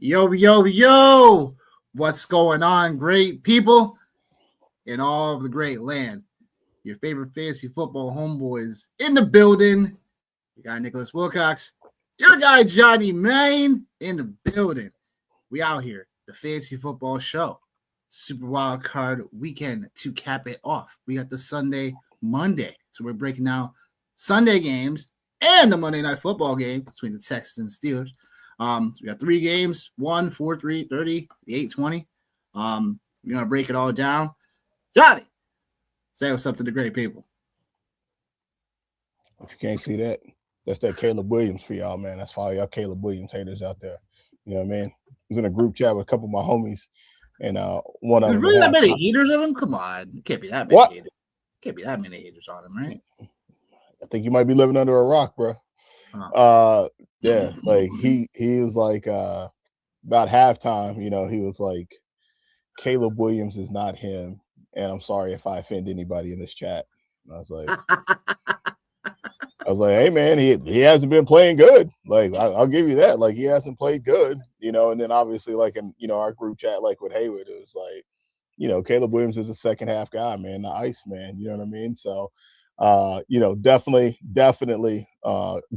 Yo, yo, yo! What's going on, great people in all of the great land? Your favorite fantasy football homeboys in the building. You got Nicholas Wilcox, your guy Johnny Main in the building. We out here, the Fantasy Football Show. Super Wild Card weekend to cap it off. We got the Sunday, Monday. So we're breaking down Sunday games and the Monday Night Football game between the Texans and Steelers. So we got 3 games, 1, 4, 3, 30, the 820. We're gonna break it all down. Johnny, say what's up to the great people. If you can't see that, that's that Caleb Williams for y'all, man. That's for all y'all Caleb Williams haters out there. You know what I mean? I was in a group chat with a couple of my homies, and one of them. There's really that many haters of him? Come on, it can't be that many haters. Can't be that many haters on him, right? I think you might be living under a rock, bro. Yeah, like he was like about halftime, he was like, Caleb Williams is not him, and I'm sorry if I offend anybody in this chat. And I was like, hey man, he hasn't been playing good. Like I'll give you that. Like he hasn't played good, and then obviously like in our group chat, like with Hayward, it was like, Caleb Williams is a second half guy, man, the ice man. You know what I mean? So definitely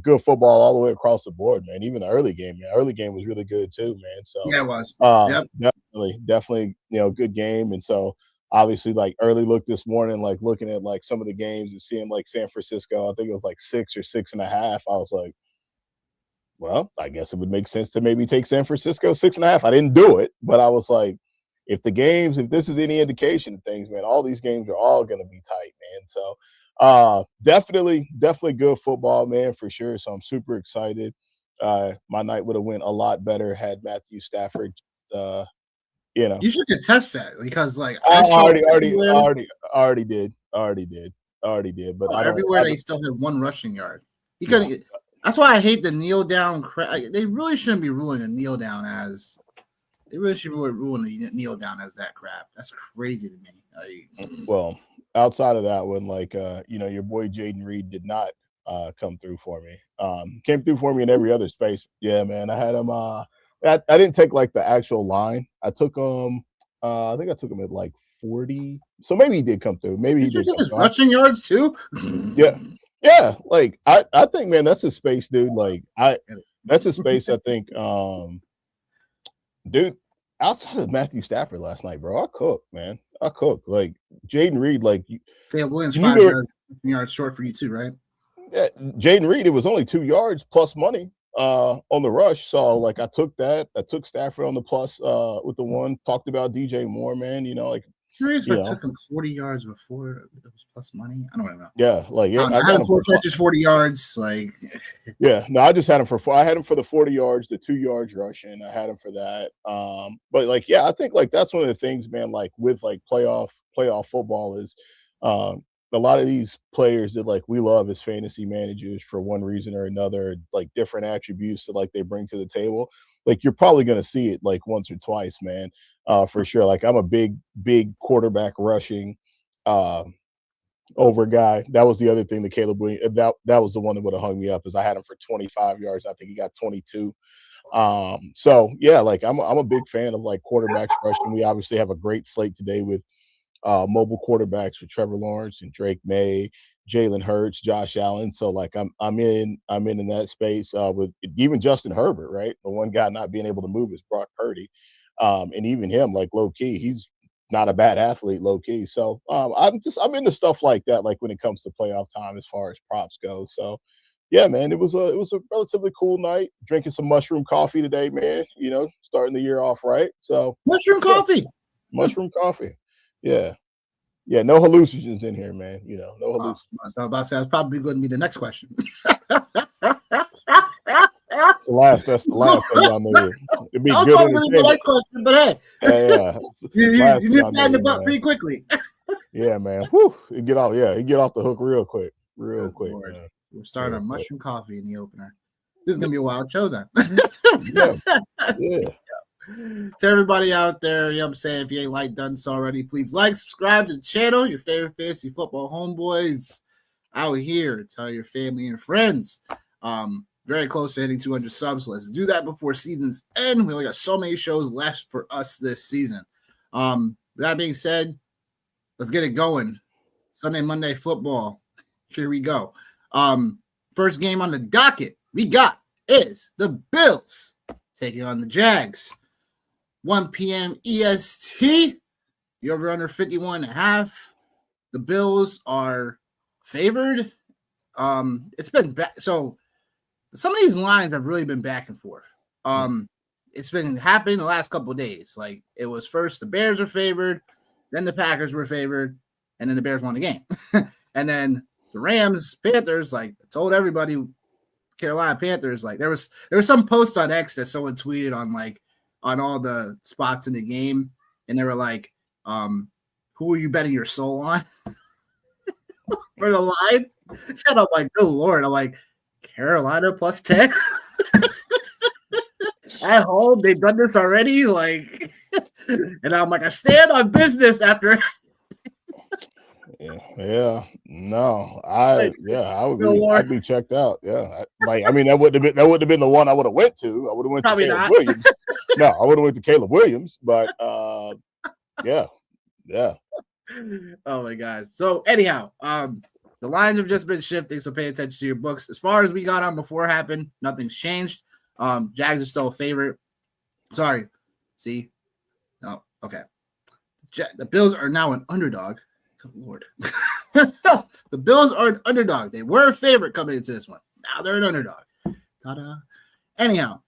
good football all the way across the board, man. Even the early game, man. Early game was really good too, man. So yeah, it was. Definitely, good game. And so obviously, like early look this morning, like looking at like some of the games and seeing like San Francisco, I think it was like 6 or 6.5. I was like, well, I guess it would make sense to maybe take San Francisco 6.5. I didn't do it, but I was like, if this is any indication of things, man, all these games are all going to be tight, man. So definitely good football, man, for sure. So I'm super excited. My night would have went a lot better had Matthew Stafford, You should contest that because like I already did. But everywhere they still had 1 rushing yard. He couldn't. That's why I hate the kneel down. They really shouldn't be ruling a kneel down as. They really should be ruling the kneel down as that crap. That's crazy to me. Well, outside of that one, like your boy Jaden Reed did not come through for me. Came through for me in every other space. Yeah, man. I had him. I didn't take like the actual line. I took him. I think I took him at like 40. So maybe he did come through. Maybe he did. Took his rushing yards too. Yeah. Like I think, man, that's a space, dude. Like that's a space. I think, dude. Outside of Matthew Stafford last night, bro, I cooked, man. I cooked. Like Jaden Reed, like Caleb Williams 5 yards short for you too, right? Yeah, Jaden Reed, it was only 2 yards plus money on the rush. So like I took that. I took Stafford on the plus with the one. Talked about DJ Moore, man. Curious if I took him 40 yards before it was plus money. I don't know. Yeah, I had him 4 catches, 40 yards. Like, yeah, no, I just had him for 4. I had him for the 40 yards, the 2 yards rushing. I had him for that. But like, yeah, I think like that's one of the things, man. Like with like playoff football is a lot of these players that like we love as fantasy managers for one reason or another, like different attributes that like they bring to the table. Like you're probably going to see it like once or twice, man. For sure. Like I'm a big quarterback rushing over guy. That was the other thing that Caleb Williams, that was the one that would have hung me up, is I had him for 25 yards. I think he got 22. So yeah, like I'm a big fan of like quarterbacks rushing. We obviously have a great slate today with mobile quarterbacks for Trevor Lawrence and Drake May, Jalen Hurts, Josh Allen. So like I'm in that space with even Justin Herbert, right? The one guy not being able to move is Brock Purdy. And even him, like low key, he's not a bad athlete, low key. So I'm into stuff like that, like when it comes to playoff time as far as props go. So yeah, man, it was a relatively cool night. Drinking some mushroom coffee today, man. Starting the year off right. So mushroom coffee. Yeah. Yeah, no hallucinations in here, man. No hallucinations. I thought about to say that's probably going to be the next question. That's the last thing y'all made. It'd be good. The next question, but hey, yeah. you nipped that in the butt pretty quickly. Yeah, man. Whew. He get off the hook real quick, man. We're starting on mushroom coffee in the opener. This is gonna be a wild show then. Yeah. To everybody out there, you know what I'm saying, if you ain't done so already, please subscribe to the channel. Your favorite fantasy football homeboys out here. Tell your family and friends. very close to hitting 200 subs. Let's do that before season's end. We only got so many shows left for us this season. That being said, let's get it going. Sunday, Monday football. Here we go. First game on the docket we got is the Bills taking on the Jags. 1 p.m. EST. The over-under 51.5. The Bills are favored. It's been back. So some of these lines have really been back and forth. It's been happening the last couple of days. Like it was first the Bears were favored, then the Packers were favored, and then the Bears won the game. And then the Rams, Panthers, like I told everybody, Carolina Panthers, like there was some post on X that someone tweeted on all the spots in the game, and they were like, who are you betting your soul on for the line? And I'm like, good Lord. I'm like, Carolina plus 10 at home. They've done this already. Like, and I'm like, I stand on business after. Yeah, no, I would be, Lord. I'd be checked out. Yeah, that wouldn't have been the one I would have went to. I would have went Probably to Caleb not. Williams. No, I would have went to Caleb Williams, but yeah. Oh my God. So anyhow, the lines have just been shifting, so pay attention to your books. As far as we got on before happened, nothing's changed. Jags are still a favorite. Sorry. See? No. Okay. The Bills are now an underdog. Good Lord. The Bills are an underdog. They were a favorite coming into this one. Now they're an underdog. Ta-da. Anyhow,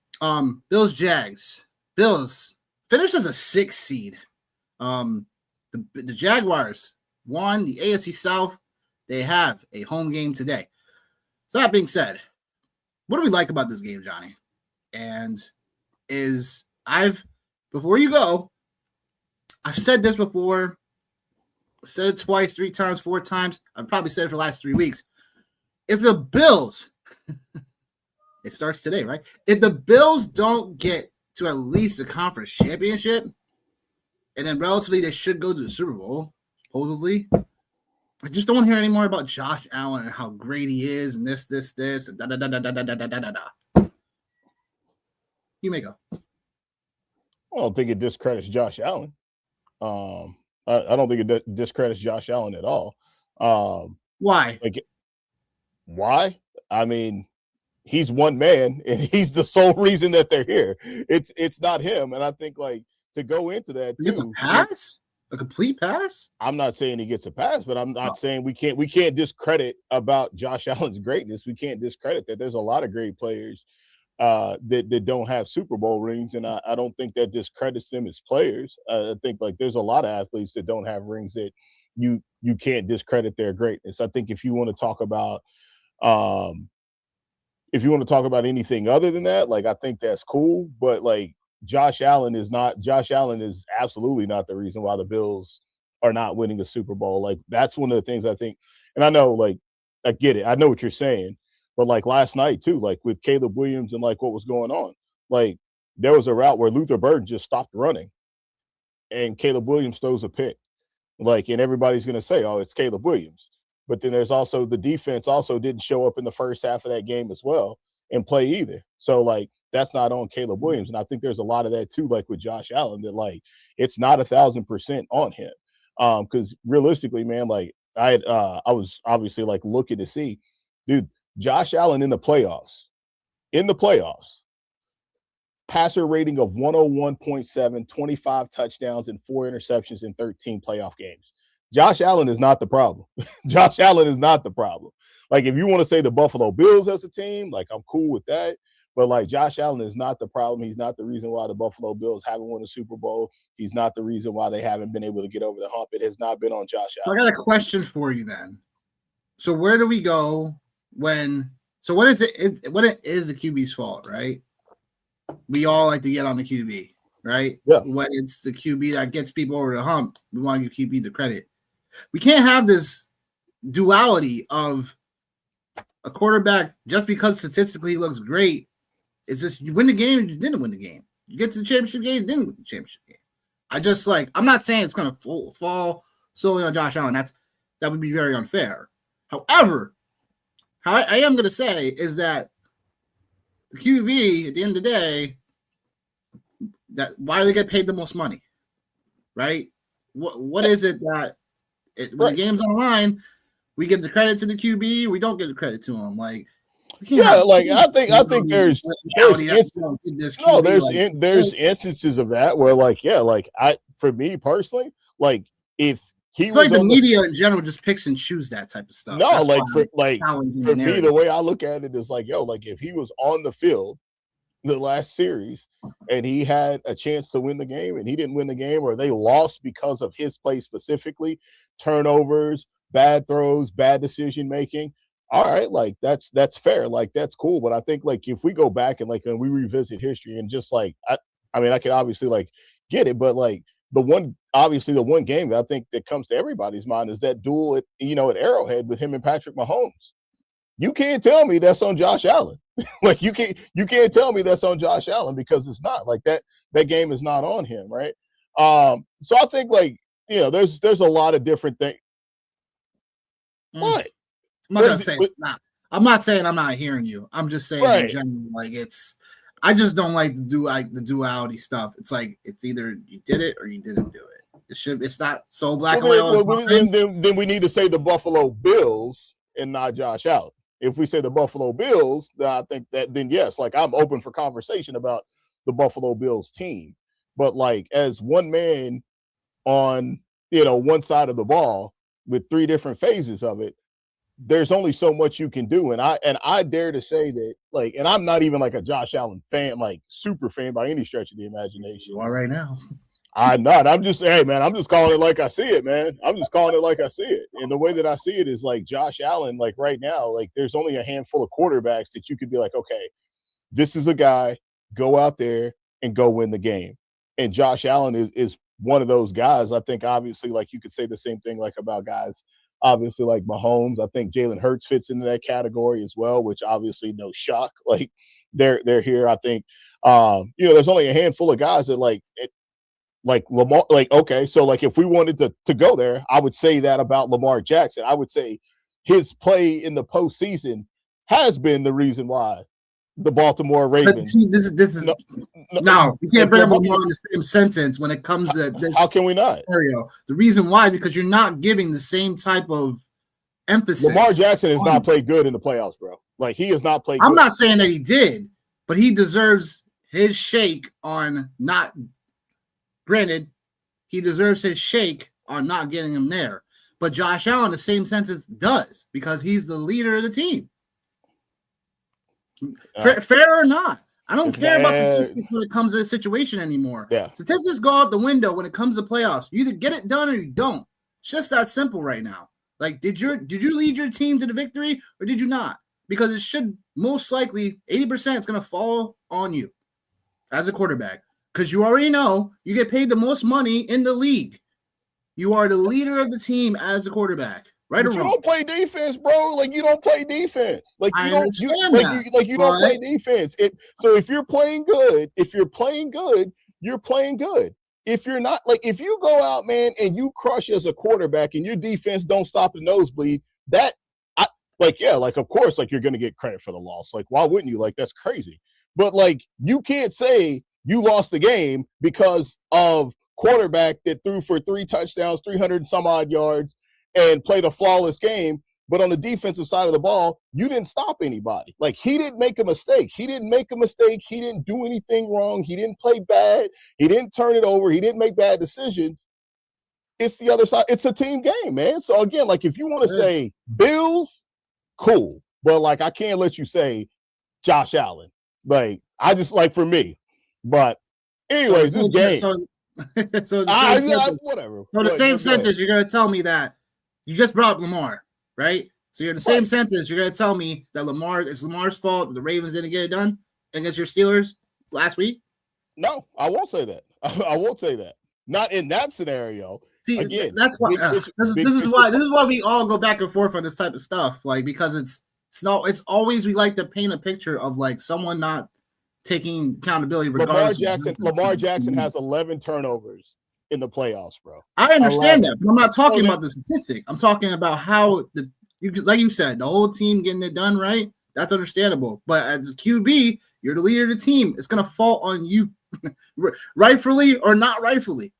Bills, Jags. Bills finished as a 6th seed. The Jaguars won the AFC South. They have a home game today. So that being said, what do we like about this game, Johnny? And before you go, I've said this before. I've said it twice, 3 times, 4 times. I've probably said it for the last 3 weeks. If the Bills, it starts today, right? If the Bills don't get to at least the conference championship, and then relatively they should go to the Super Bowl, supposedly, I just don't hear any more about Josh Allen and how great he is and this, and da-da-da-da-da-da-da-da-da. You may go. I don't think it discredits Josh Allen. I don't think it discredits Josh Allen at all. Why? Why? I mean, he's one man, and he's the sole reason that they're here. It's not him, and I think to go into that too. It's a pass, a complete pass. I'm not saying he gets a pass, but I'm not saying we can't discredit about Josh Allen's greatness. We can't discredit that there's a lot of great players that don't have Super Bowl rings, and I don't think that discredits them as players. I think there's a lot of athletes that don't have rings that you can't discredit their greatness. I think if you want to talk about anything other than that, I think that's cool. But Josh Allen is absolutely not the reason why the Bills are not winning a Super Bowl. That's one of the things I think, and I know I get it. I know what you're saying. But last night too, with Caleb Williams and what was going on, there was a route where Luther Burden just stopped running and Caleb Williams throws a pick. And everybody's going to say, oh, it's Caleb Williams. But then there's also the defense also didn't show up in the first half of that game as well and play either. So that's not on Caleb Williams. And I think there's a lot of that too, with Josh Allen, that it's not 1,000% on him. Because realistically, man, I was obviously looking to see, dude, Josh Allen in the playoffs, passer rating of 101.7, 25 touchdowns and 4 interceptions in 13 playoff games. Josh Allen is not the problem. Josh Allen is not the problem. If you want to say the Buffalo Bills as a team, I'm cool with that. But Josh Allen is not the problem. He's not the reason why the Buffalo Bills haven't won a Super Bowl. He's not the reason why they haven't been able to get over the hump. It has not been on Josh Allen. I got a question for you then. So where do we go when it is the QB's fault, right? We all like to get on the QB, right? Yeah. When it's the QB that gets people over the hump, we want to give QB the credit. We can't have this duality of a quarterback just because statistically he looks great. It's just you win the game and you didn't win the game. You get to the championship game, you didn't win the championship game. I'm not saying it's going to fall solely on Josh Allen. That would be very unfair. However, how I am going to say is that the QB at the end of the day, why do they get paid the most money, right? What is it that when the game's on the line, we give the credit to the QB, we don't give the credit to him? Like, I think there's instances of that where for me personally, like if he was the media in general just picks and choose that type of stuff. No, for me, the way I look at it is if he was on the field the last series and he had a chance to win the game and he didn't win the game, or they lost because of his play specifically, turnovers, bad throws, bad decision making. All right, that's fair, that's cool. But I think if we go back and and we revisit history and just I can obviously get it, but the one game that I think that comes to everybody's mind is that duel at Arrowhead with him and Patrick Mahomes. You can't tell me that's on Josh Allen. You can't tell me that's on Josh Allen, because it's not. That game is not on him, right? So I think there's a lot of different things. What? I'm not gonna say it's not. I'm not saying I'm not hearing you. I'm just saying in general, I just don't like the duality stuff. It's it's either you did it or you didn't do it. It's not so black and white. Then we need to say the Buffalo Bills and not Josh Allen. If we say the Buffalo Bills, then I think then yes, I'm open for conversation about the Buffalo Bills team. But as one man on one side of the ball with three different phases of it, there's only so much you can do. And I dare to say that and I'm not even a Josh Allen fan, super fan by any stretch of the imagination. You are right now. I'm not. I'm just, hey man, I'm just calling it like I see it, man. I'm just calling it like I see it. And the way that I see it is Josh Allen, right now, there's only a handful of quarterbacks that you could be okay, this is a guy, go out there and go win the game. And Josh Allen is one of those guys. I think obviously you could say the same thing about guys obviously Mahomes. I think Jalen Hurts fits into that category as well, which obviously no shock. They're here. I think there's only a handful of guys that Lamar, okay, so if we wanted to go there, I would say that about Lamar Jackson. I would say his play in the postseason has been the reason why the Baltimore Ravens. But see, this is different. No, you can't bring up Lamar in the same sentence when it comes to this. How can we not? Scenario. The reason why is because you're not giving the same type of emphasis. Lamar Jackson has not played good in the playoffs, bro. He has not played. I'm not saying that he did, but he deserves his shake on not. Granted, he deserves his shake on not getting him there. But Josh Allen, the same sentence, does, because he's the leader of the team. Fair or not. I don't care about statistics when it comes to this situation anymore. Yeah. Statistics go out the window when it comes to playoffs. You either get it done or you don't. It's just that simple right now. Did you lead your team to the victory or did you not? Because it should most likely 80% is going to fall on you as a quarterback. Because you already know you get paid the most money in the league. You are the leader of the team as a quarterback, right or wrong? You don't play defense, bro. You don't play defense. You don't play defense. So if you're playing good, you're playing good. If you're not, if you go out, man, and you crush as a quarterback and your defense don't stop the nosebleed, of course, you're going to get credit for the loss. Why wouldn't you? That's crazy. But you can't say you lost the game because of quarterback that threw for 3 touchdowns, 300 and some odd yards, and played a flawless game. But on the defensive side of the ball, you didn't stop anybody. He didn't make a mistake. He didn't do anything wrong. He didn't play bad. He didn't turn it over. He didn't make bad decisions. It's the other side. It's a team game, man. So again, if you want to say Bills, cool. But I can't let you say Josh Allen. I just for me. But anyways, this game. Whatever. So the same sentence, you're gonna tell me that you just brought up Lamar, right? So you're in the same sentence, you're gonna tell me that it's Lamar's fault that the Ravens didn't get it done against your Steelers last week? No, I won't say that. I won't say that. Not in that scenario. See, again, that's why this is why we all go back and forth on this type of stuff, because it's always we like to paint a picture of someone not taking accountability. Lamar Jackson has 11 turnovers in the playoffs, bro. I understand that, but I'm not talking about the statistic. I'm talking about how like you said, the whole team getting it done right. That's understandable. But as a QB, You're the leader of the team. It's going to fall on you, rightfully or not rightfully.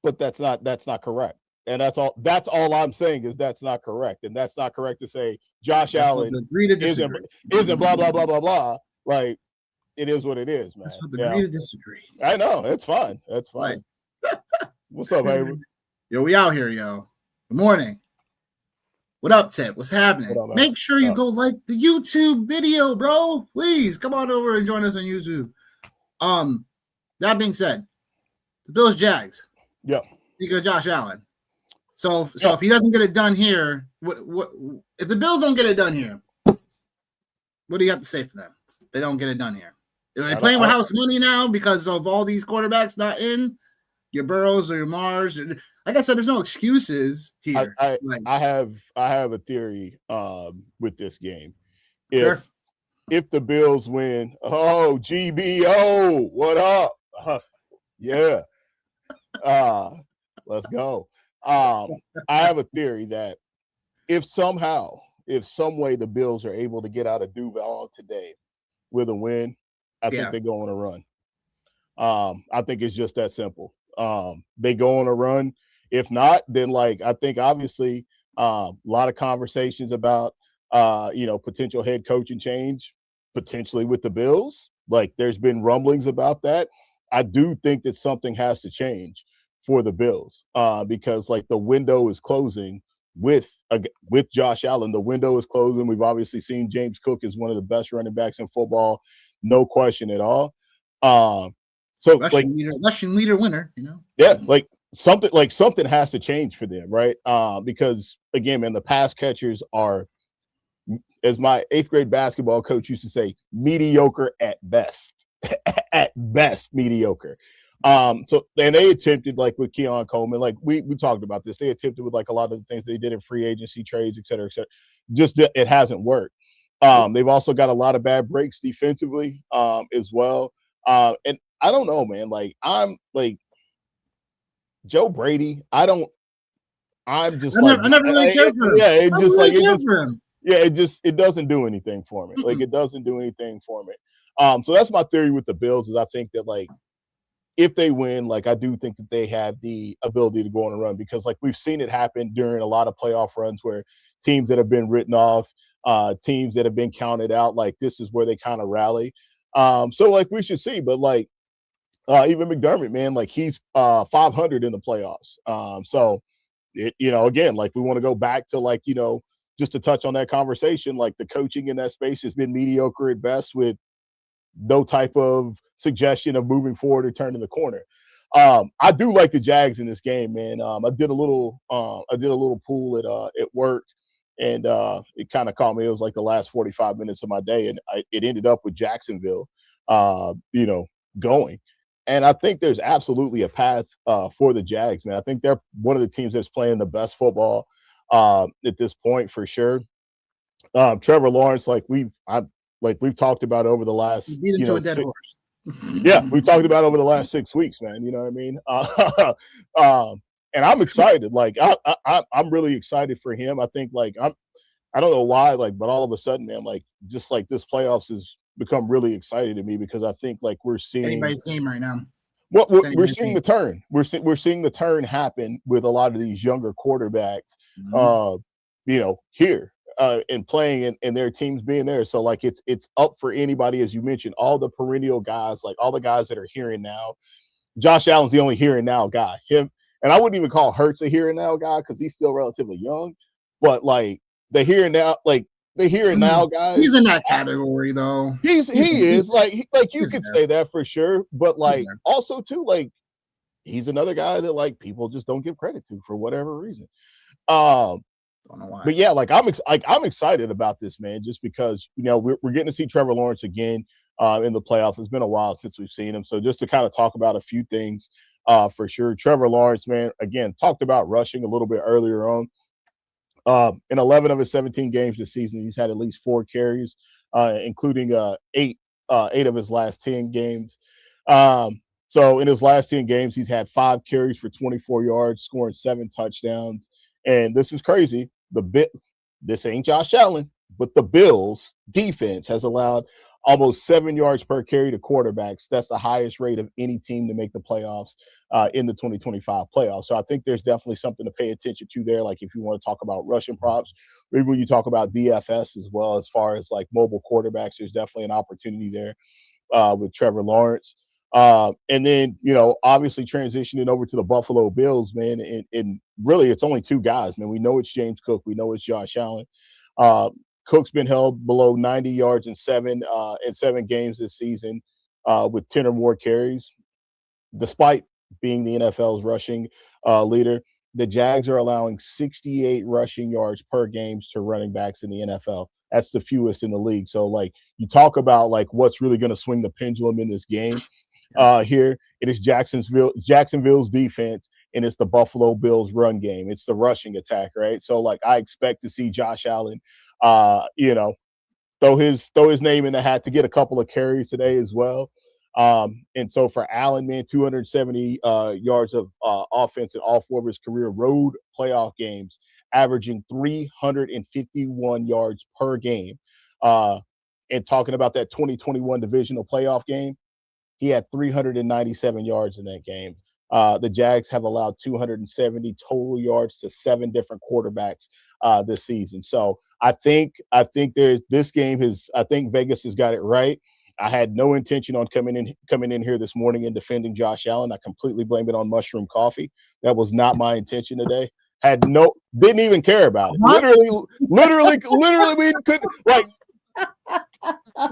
But that's not correct. And that's all I'm saying is that's not correct. And that's not correct to say Josh Allen isn't blah, blah, blah, blah, blah. Like, it is what it is, man. That's what agree to disagree. I know. It's fine. That's fine. Right. What's up, baby? Yo, we out here, yo. Good morning. What up, Tip? What's happening? What up, make sure you go like the YouTube video, bro. Please come on over and join us on YouTube. That being said, the Bills Jags. Yeah. You got Josh Allen. So if he doesn't get it done here, what if the Bills don't get it done here? What do you have to say for them? If they don't get it done here. Are they playing with house money now because of all these quarterbacks not in? Your Burrows or your Mars? Like I said, there's no excuses here. I have a theory with this game. If the Bills win, GBO, what up? Yeah. Let's go. I have a theory that if some way the Bills are able to get out of Duval today with a win, I think they go on a run. I think it's just that simple. They go on a run. If not, then I think obviously a lot of conversations about potential head coaching change potentially with the Bills. Like there's been rumblings about that. I do think that something has to change for the Bills because the window is closing with Josh Allen. The window is closing. We've obviously seen James Cook is one of the best running backs in football, no question at all. So rushing leader winner, Yeah, something has to change for them, right? Because again, man, the pass catchers are, as my 8th grade basketball coach used to say, mediocre at best. At best, mediocre. So and they attempted with Keon Coleman, we talked about this. They attempted with a lot of the things they did in free agency trades, et cetera, et cetera. Just it hasn't worked. They've also got a lot of bad breaks defensively as well. And I don't know, man. I'm Joe Brady. I never really cared for him. Yeah, it doesn't do anything for me. It doesn't do anything for me. So that's my theory with the Bills is I think that if they win, I do think that they have the ability to go on a run because we've seen it happen during a lot of playoff runs where teams that have been written off, teams that have been counted out, this is where they kind of rally. So we should see, but even McDermott, man, he's 500 in the playoffs. So again, we want to go back to just to touch on that conversation, the coaching in that space has been mediocre at best with no type of suggestion of moving forward or turning the corner. I do like the Jags in this game, man. I did a little pool at work, and it kind of caught me. It was the last 45 minutes of my day, and it ended up with Jacksonville, going. And I think there's absolutely a path for the Jags, man. I think they're one of the teams that's playing the best football at this point for sure. Trevor Lawrence, we've talked about over the last, we've talked about over the last 6 weeks, man. You know what I mean? And I'm excited. I'm really excited for him. I think I don't know why, but all of a sudden, man, just this playoffs has become really excited to me because I think we're seeing anybody's game right now. Well, we're seeing the turn. We're seeing the turn happen with a lot of these younger quarterbacks, here and playing and their teams being there. So it's up for anybody, as you mentioned, all the perennial guys, all the guys that are here and now. Josh Allen's the only here and now guy. Him, and I wouldn't even call Hurts a here and now guy because he's still relatively young. But the here and now, the here and now guys. He's in that category though. He is you could say that for sure. But also too, he's another guy that people just don't give credit to for whatever reason. Don't know why. But yeah, I'm excited about this, man, just because we're getting to see Trevor Lawrence again in the playoffs. It's been a while since we've seen him. So just to kind of talk about a few things for sure. Trevor Lawrence, man, again, talked about rushing a little bit earlier on. In 11 of his 17 games this season, he's had at least 4 carries, including 8 of his last 10 games. So in his last 10 games, he's had 5 carries for 24 yards, scoring 7 touchdowns. And this is crazy. This ain't Josh Allen, but the Bills defense has allowed almost 7 yards per carry to quarterbacks. That's the highest rate of any team to make the playoffs in the 2025 playoffs. So I think there's definitely something to pay attention to there. Like if you want to talk about rushing props, maybe when you talk about DFS as well, as far as like mobile quarterbacks, there's definitely an opportunity there with Trevor Lawrence. And then, obviously transitioning over to the Buffalo Bills, man, and really it's only two guys, man. We know it's James Cook. We know it's Josh Allen. Cook's been held below 90 yards in seven games this season with 10 or more carries. Despite being the NFL's rushing leader, the Jags are allowing 68 rushing yards per game to running backs in the NFL. That's the fewest in the league. So, like, you talk about, like, what's really going to swing the pendulum in this game here. It is Jacksonville's defense, and it's the Buffalo Bills run game. It's the rushing attack, right? So, like, I expect to see Josh Allen, throw his name in the hat to get a couple of carries today as well. And so for Allen, man, 270 yards of offense in all four of his career road playoff games, averaging 351 yards per game. And talking about that 2021 divisional playoff game, he had 397 yards in that game. The Jags have allowed 270 total yards to 7 different quarterbacks this season. So I think this game I think Vegas has got it right. I had no intention on coming in here this morning and defending Josh Allen. I completely blame it on mushroom coffee. That was not my intention today. Didn't even care about it. Literally, we could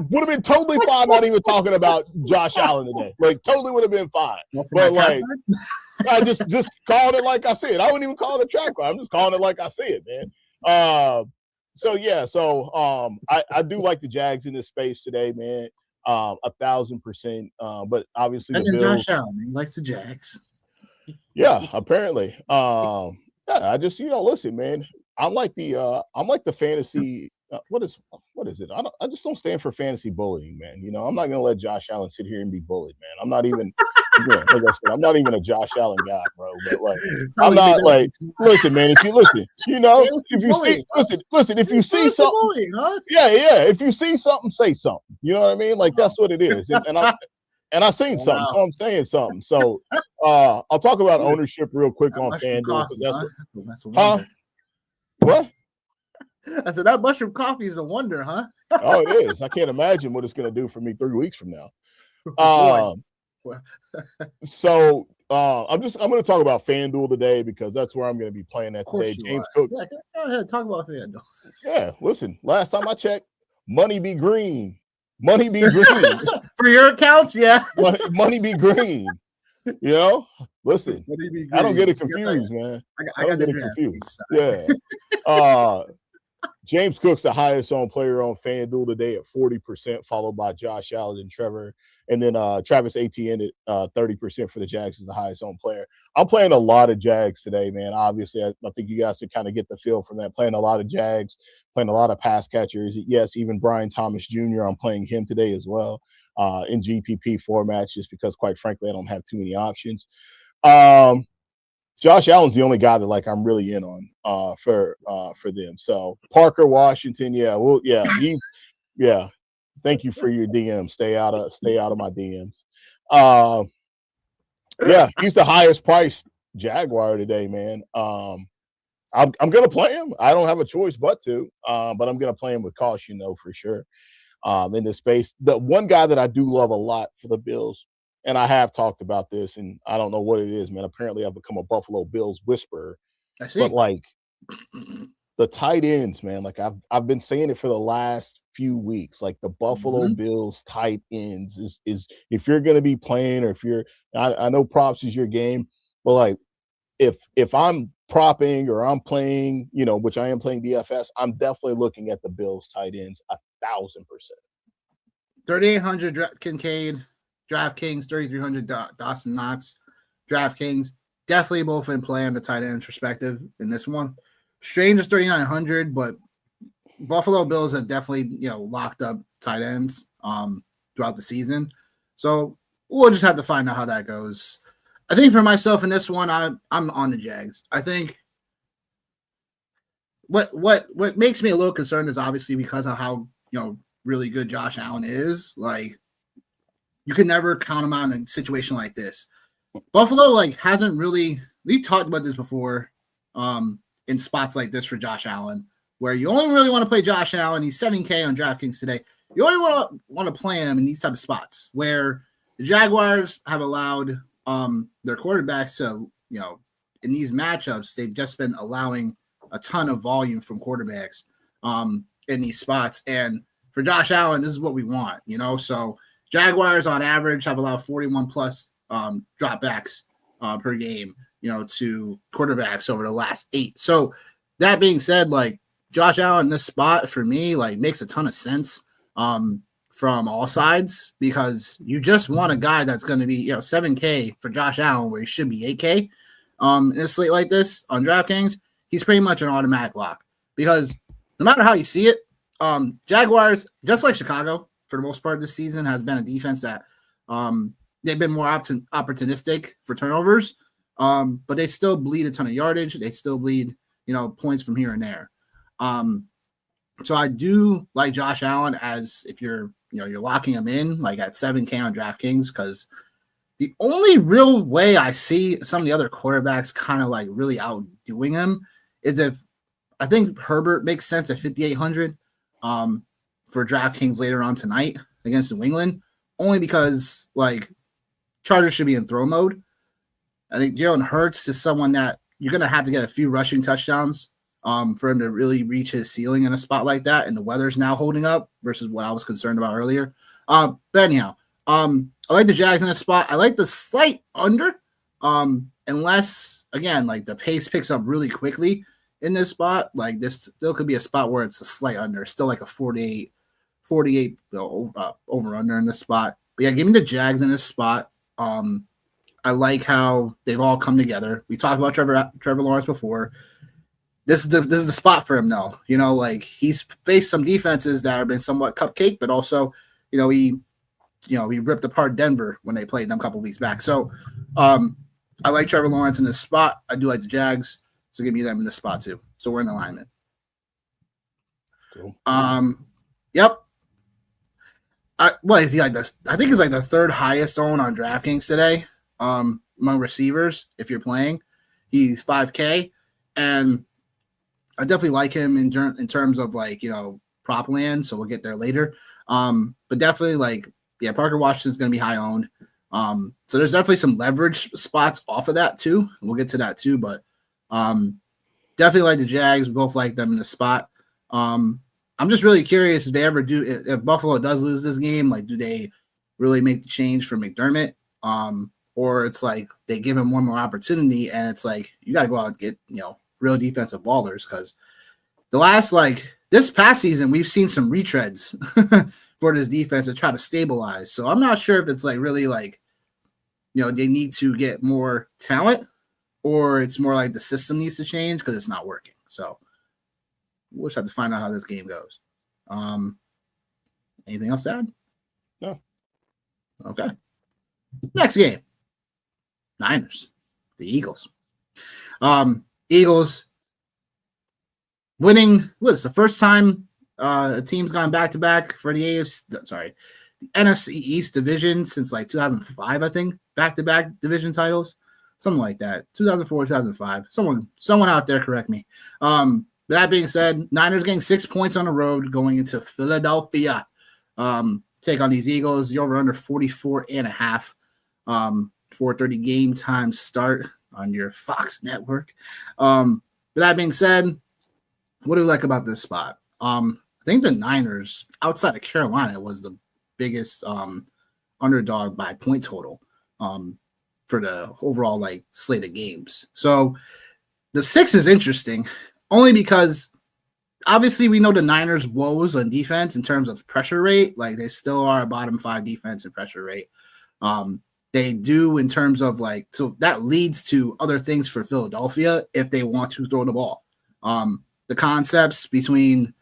would have been totally fine not even talking about Josh Allen today. Like, totally would have been fine. But like, I just called it like I see it. I wouldn't even call it a track record. I'm just calling it like I see it, man. So I do like the Jags in this space today, man. 1,000%. But obviously and the then Bills. Josh Allen, he likes the Jags. Yeah, apparently. I just listen, man. I'm like the fantasy. What is it? I just don't stand for fantasy bullying, man. I'm not gonna let Josh Allen sit here and be bullied, man. I'm not even. Like I said, I'm not even a Josh Allen guy, bro. But like, I'm not like. Listen, man. If you listen, if you see, listen. If you see something, bullying, huh? Yeah. If you see something, say something. You know what I mean? Like that's what it is. And I seen something, so I'm saying something. So I'll talk about ownership real quick on FanDuel. What? I said that mushroom coffee is a wonder, huh? Oh, it is. I can't imagine what it's going to do for me 3 weeks from now. So I'm going to talk about FanDuel today because that's where I'm going to be playing at today. James Cook. Yeah, go ahead, talk about FanDuel. Yeah, listen. Last time I checked, money be green. Money be green for your accounts. Yeah, money be green. Listen. I don't get it confused, man. I don't get it confused. Yeah. James Cook's the highest owned player on FanDuel today at 40%, followed by Josh Allen and Trevor. And then Travis Etienne at 30% for the Jags is the highest owned player. I'm playing a lot of Jags today, man. Obviously, I think you guys can kind of get the feel from that. Playing a lot of Jags, playing a lot of pass catchers. Yes, even Brian Thomas Jr., I'm playing him today as well in GPP formats just because, quite frankly, I don't have too many options. Josh Allen's the only guy that like I'm really in on for them. So Parker Washington, Thank you for your DM. Stay out of my DMs. He's the highest priced Jaguar today, man. I'm gonna play him. I don't have a choice but to. But I'm gonna play him with caution though for sure. In this space, the one guy that I do love a lot for the Bills. And I have talked about this, and I don't know what it is, man. Apparently, I've become a Buffalo Bills whisperer. I see. But like the tight ends, man, like I've been saying it for the last few weeks. Like the Buffalo Bills tight ends is if you're gonna be playing, or if you're, I know props is your game, but like if I'm propping or I'm playing, which I am playing DFS, I'm definitely looking at the Bills tight ends 1,000%. 3,800 Kincaid. DraftKings, 3,300 Dawson Knox. DraftKings, definitely both in play on the tight end perspective in this one. Strange is 3,900, but Buffalo Bills have definitely, locked up tight ends throughout the season. So we'll just have to find out how that goes. I think for myself in this one, I'm on the Jags. I think what makes me a little concerned is obviously because of how, really good Josh Allen is, like, you can never count him out in a situation like this. Buffalo, like, hasn't really – we talked about this before in spots like this for Josh Allen, where you only really want to play Josh Allen. He's 7K on DraftKings today. You only want to play him in these type of spots where the Jaguars have allowed their quarterbacks to, you know, in these matchups, they've just been allowing a ton of volume from quarterbacks in these spots. And for Josh Allen, this is what we want, you know. So Jaguars on average have allowed 41 plus dropbacks per game, you know, to quarterbacks over the last 8. So that being said, like, Josh Allen in this spot for me, like, makes a ton of sense from all sides, because you just want a guy that's going to be, you know, 7K for Josh Allen where he should be 8K in a slate like this on DraftKings. He's pretty much an automatic lock, because no matter how you see it, Jaguars, just like Chicago for the most part this season, has been a defense that they've been more opportunistic for turnovers, but they still bleed a ton of yardage. They still bleed, you know, points from here and there. So I do like Josh Allen as if you're locking him in like at 7K on DraftKings, because the only real way I see some of the other quarterbacks kind of like really outdoing him is if I think Herbert makes sense at 5,800 for DraftKings later on tonight against New England, only because like Chargers should be in throw mode. I think Jalen Hurts is someone that you're going to have to get a few rushing touchdowns for him to really reach his ceiling in a spot like that. And the weather's now holding up versus what I was concerned about earlier. But anyhow, I like the Jags in this spot. I like the slight under, unless, again, like the pace picks up really quickly in this spot. Like this still could be a spot where it's a slight under, still like a 48 over under in this spot. But yeah, give me the Jags in this spot. I like how they've all come together. We talked about Trevor Lawrence before. This is the spot for him now. You know, like he's faced some defenses that have been somewhat cupcake, but also, he ripped apart Denver when they played them a couple weeks back. So I like Trevor Lawrence in this spot. I do like the Jags, so give me them in this spot too. So we're in alignment. Cool. Yep. What is he like this? I think he's like the third highest owned on DraftKings today among receivers. If you're playing, he's 5K, and I definitely like him in terms of like, prop land. So we'll get there later. But definitely Parker Washington's going to be high owned. So there's definitely some leverage spots off of that too. We'll get to that too, but definitely like the Jags. We both like them in the spot. I'm just really curious if Buffalo does lose this game, like, do they really make the change for McDermott? Or it's like they give him one more opportunity and it's like, you got to go out and get, real defensive ballers, because this past season, we've seen some retreads for this defense to try to stabilize. So I'm not sure if it's like really like, they need to get more talent, or it's more like the system needs to change because it's not working. So we'll just have to find out how this game goes. Anything else to add? No. Okay. Next game. Niners. The Eagles. Eagles winning. What's the first time a team's gone back-to-back for the NFC East division since like 2005, I think. Back-to-back division titles. Something like that. 2004, 2005. Someone out there correct me. That being said, Niners getting 6 points on the road going into Philadelphia. Take on these Eagles. You're over under 44.5. 4:30 game time start on your Fox network. But that being said, what do you like about this spot? I think the Niners, outside of Carolina, was the biggest underdog by point total for the overall slate of games. So the 6 is interesting only because obviously we know the Niners' woes on defense in terms of pressure rate. Like, they still are a bottom 5 defense in pressure rate. They do in terms of so that leads to other things for Philadelphia if they want to throw the ball. The concepts between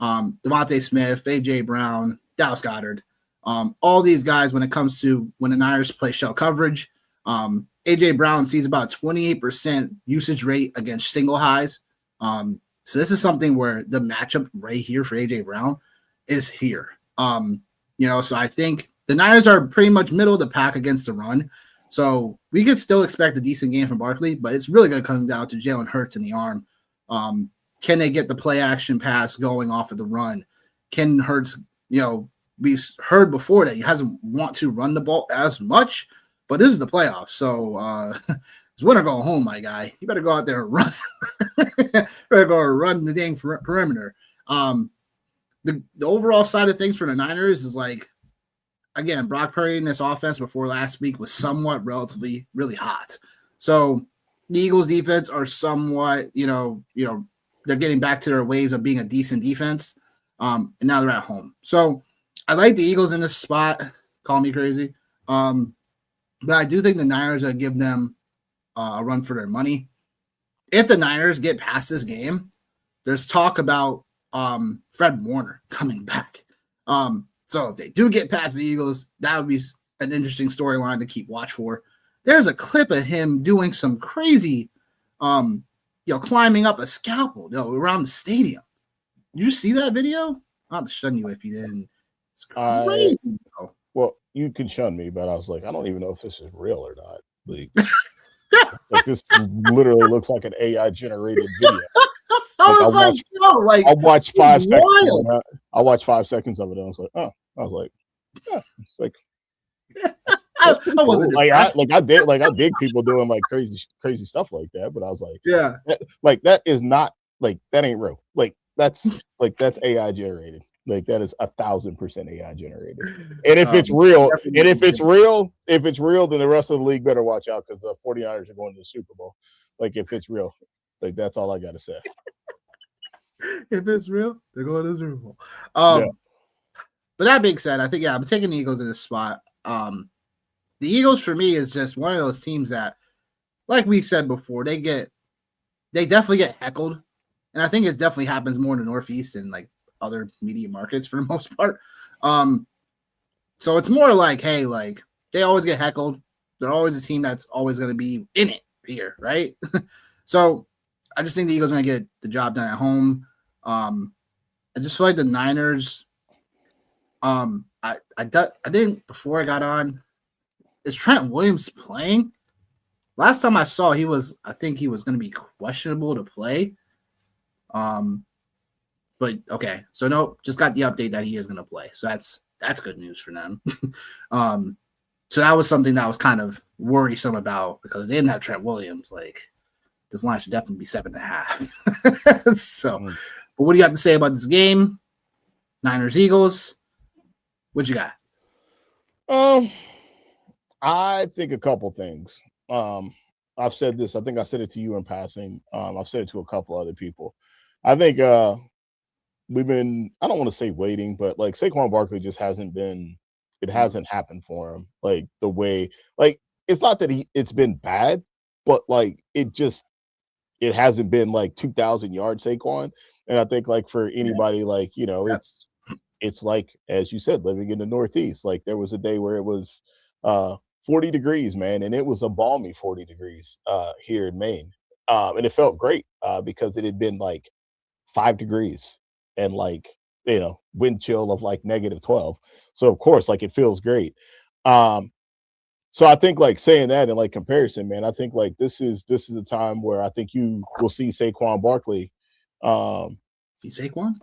Devontae Smith, A.J. Brown, Dallas Goedert, all these guys when it comes to when the Niners play shell coverage, A.J. Brown sees about 28% usage rate against single highs. So this is something where the matchup right here for A.J. Brown is here. So I think the Niners are pretty much middle of the pack against the run. So we could still expect a decent game from Barkley, but it's really going to come down to Jalen Hurts in the arm. Can they get the play action pass going off of the run? Can Hurts, we've heard before that he hasn't want to run the ball as much, but this is the playoffs. So it's winner go home, my guy. You better go out there and run. Better go and run the dang perimeter. The overall side of things for the Niners is like, again, Brock Purdy in this offense before last week was somewhat relatively really hot. So the Eagles defense are somewhat, they're getting back to their ways of being a decent defense. And now they're at home. So I like the Eagles in this spot. Call me crazy. But I do think the Niners are going to give them a run for their money. If the Niners get past this game, there's talk about Fred Warner coming back. So if they do get past the Eagles, that would be an interesting storyline to keep watch for. There's a clip of him doing some crazy, climbing up a scaffold, around the stadium. Did you see that video? I'll have to shun you if you didn't. It's crazy. Well, you can shun me, but I was like, I don't even know if this is real or not. Like this literally looks like an AI generated video. I watched 5 seconds. I watched 5 seconds of it, and I was like, oh. I was like, yeah. It's like, I wasn't I dig people doing like crazy stuff like that, but I was like, yeah, that is not like that ain't real. That's AI generated. Like that is 1,000% AI generated. And if it's real, then the rest of the league better watch out because the 49ers are going to the Super Bowl. Like if it's real, like that's all I gotta say. If it's real, they're going to the Super Bowl. But that being said, I think I'm taking the Eagles in this spot. The Eagles for me is just one of those teams that, like we said before, they definitely get heckled, and I think it definitely happens more in the Northeast and like other media markets for the most part. So it's more like, hey, like they always get heckled. They're always a team that's always going to be in it here, right? So I just think the Eagles are going to get the job done at home. I just feel like the Niners. I didn't before I got on. Is Trent Williams playing? Last time I saw, I think he was going to be questionable to play. But okay, so no, just got the update that he is going to play. So that's good news for them. So that was something that I was kind of worrisome about because they didn't have Trent Williams. Like this line should definitely be 7.5. So, but what do you have to say about this game? Niners Eagles. What you got? I think a couple things. I've said this. I think I said it to you in passing. I've said it to a couple other people. I think we've been, I don't want to say waiting, but like Saquon Barkley just hasn't happened for him. Like the way, like, it's not that it's been bad, but like it hasn't been like 2,000 yard Saquon. And I think like for anybody, like, it's like, as you said, living in the Northeast, like there was a day where it was 40 degrees, man. And it was a balmy 40 degrees here in Maine. And it felt great because it had been like 5 degrees and like, wind chill of like -12. So of course, like it feels great. So I think like saying that in like comparison, man, I think like this is the time where I think you will see Saquon Barkley. Saquon?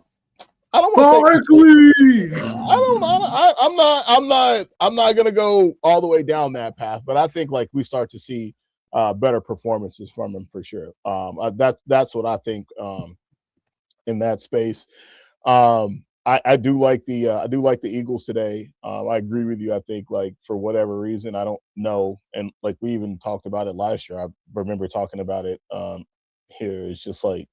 I don't want to say I'm not gonna go all the way down that path, but I think like we start to see better performances from him for sure. That's what I think in that space. I do like the Eagles today. I agree with you. I think like for whatever reason, I don't know, and like we even talked about it last year. I remember talking about it here. It's just like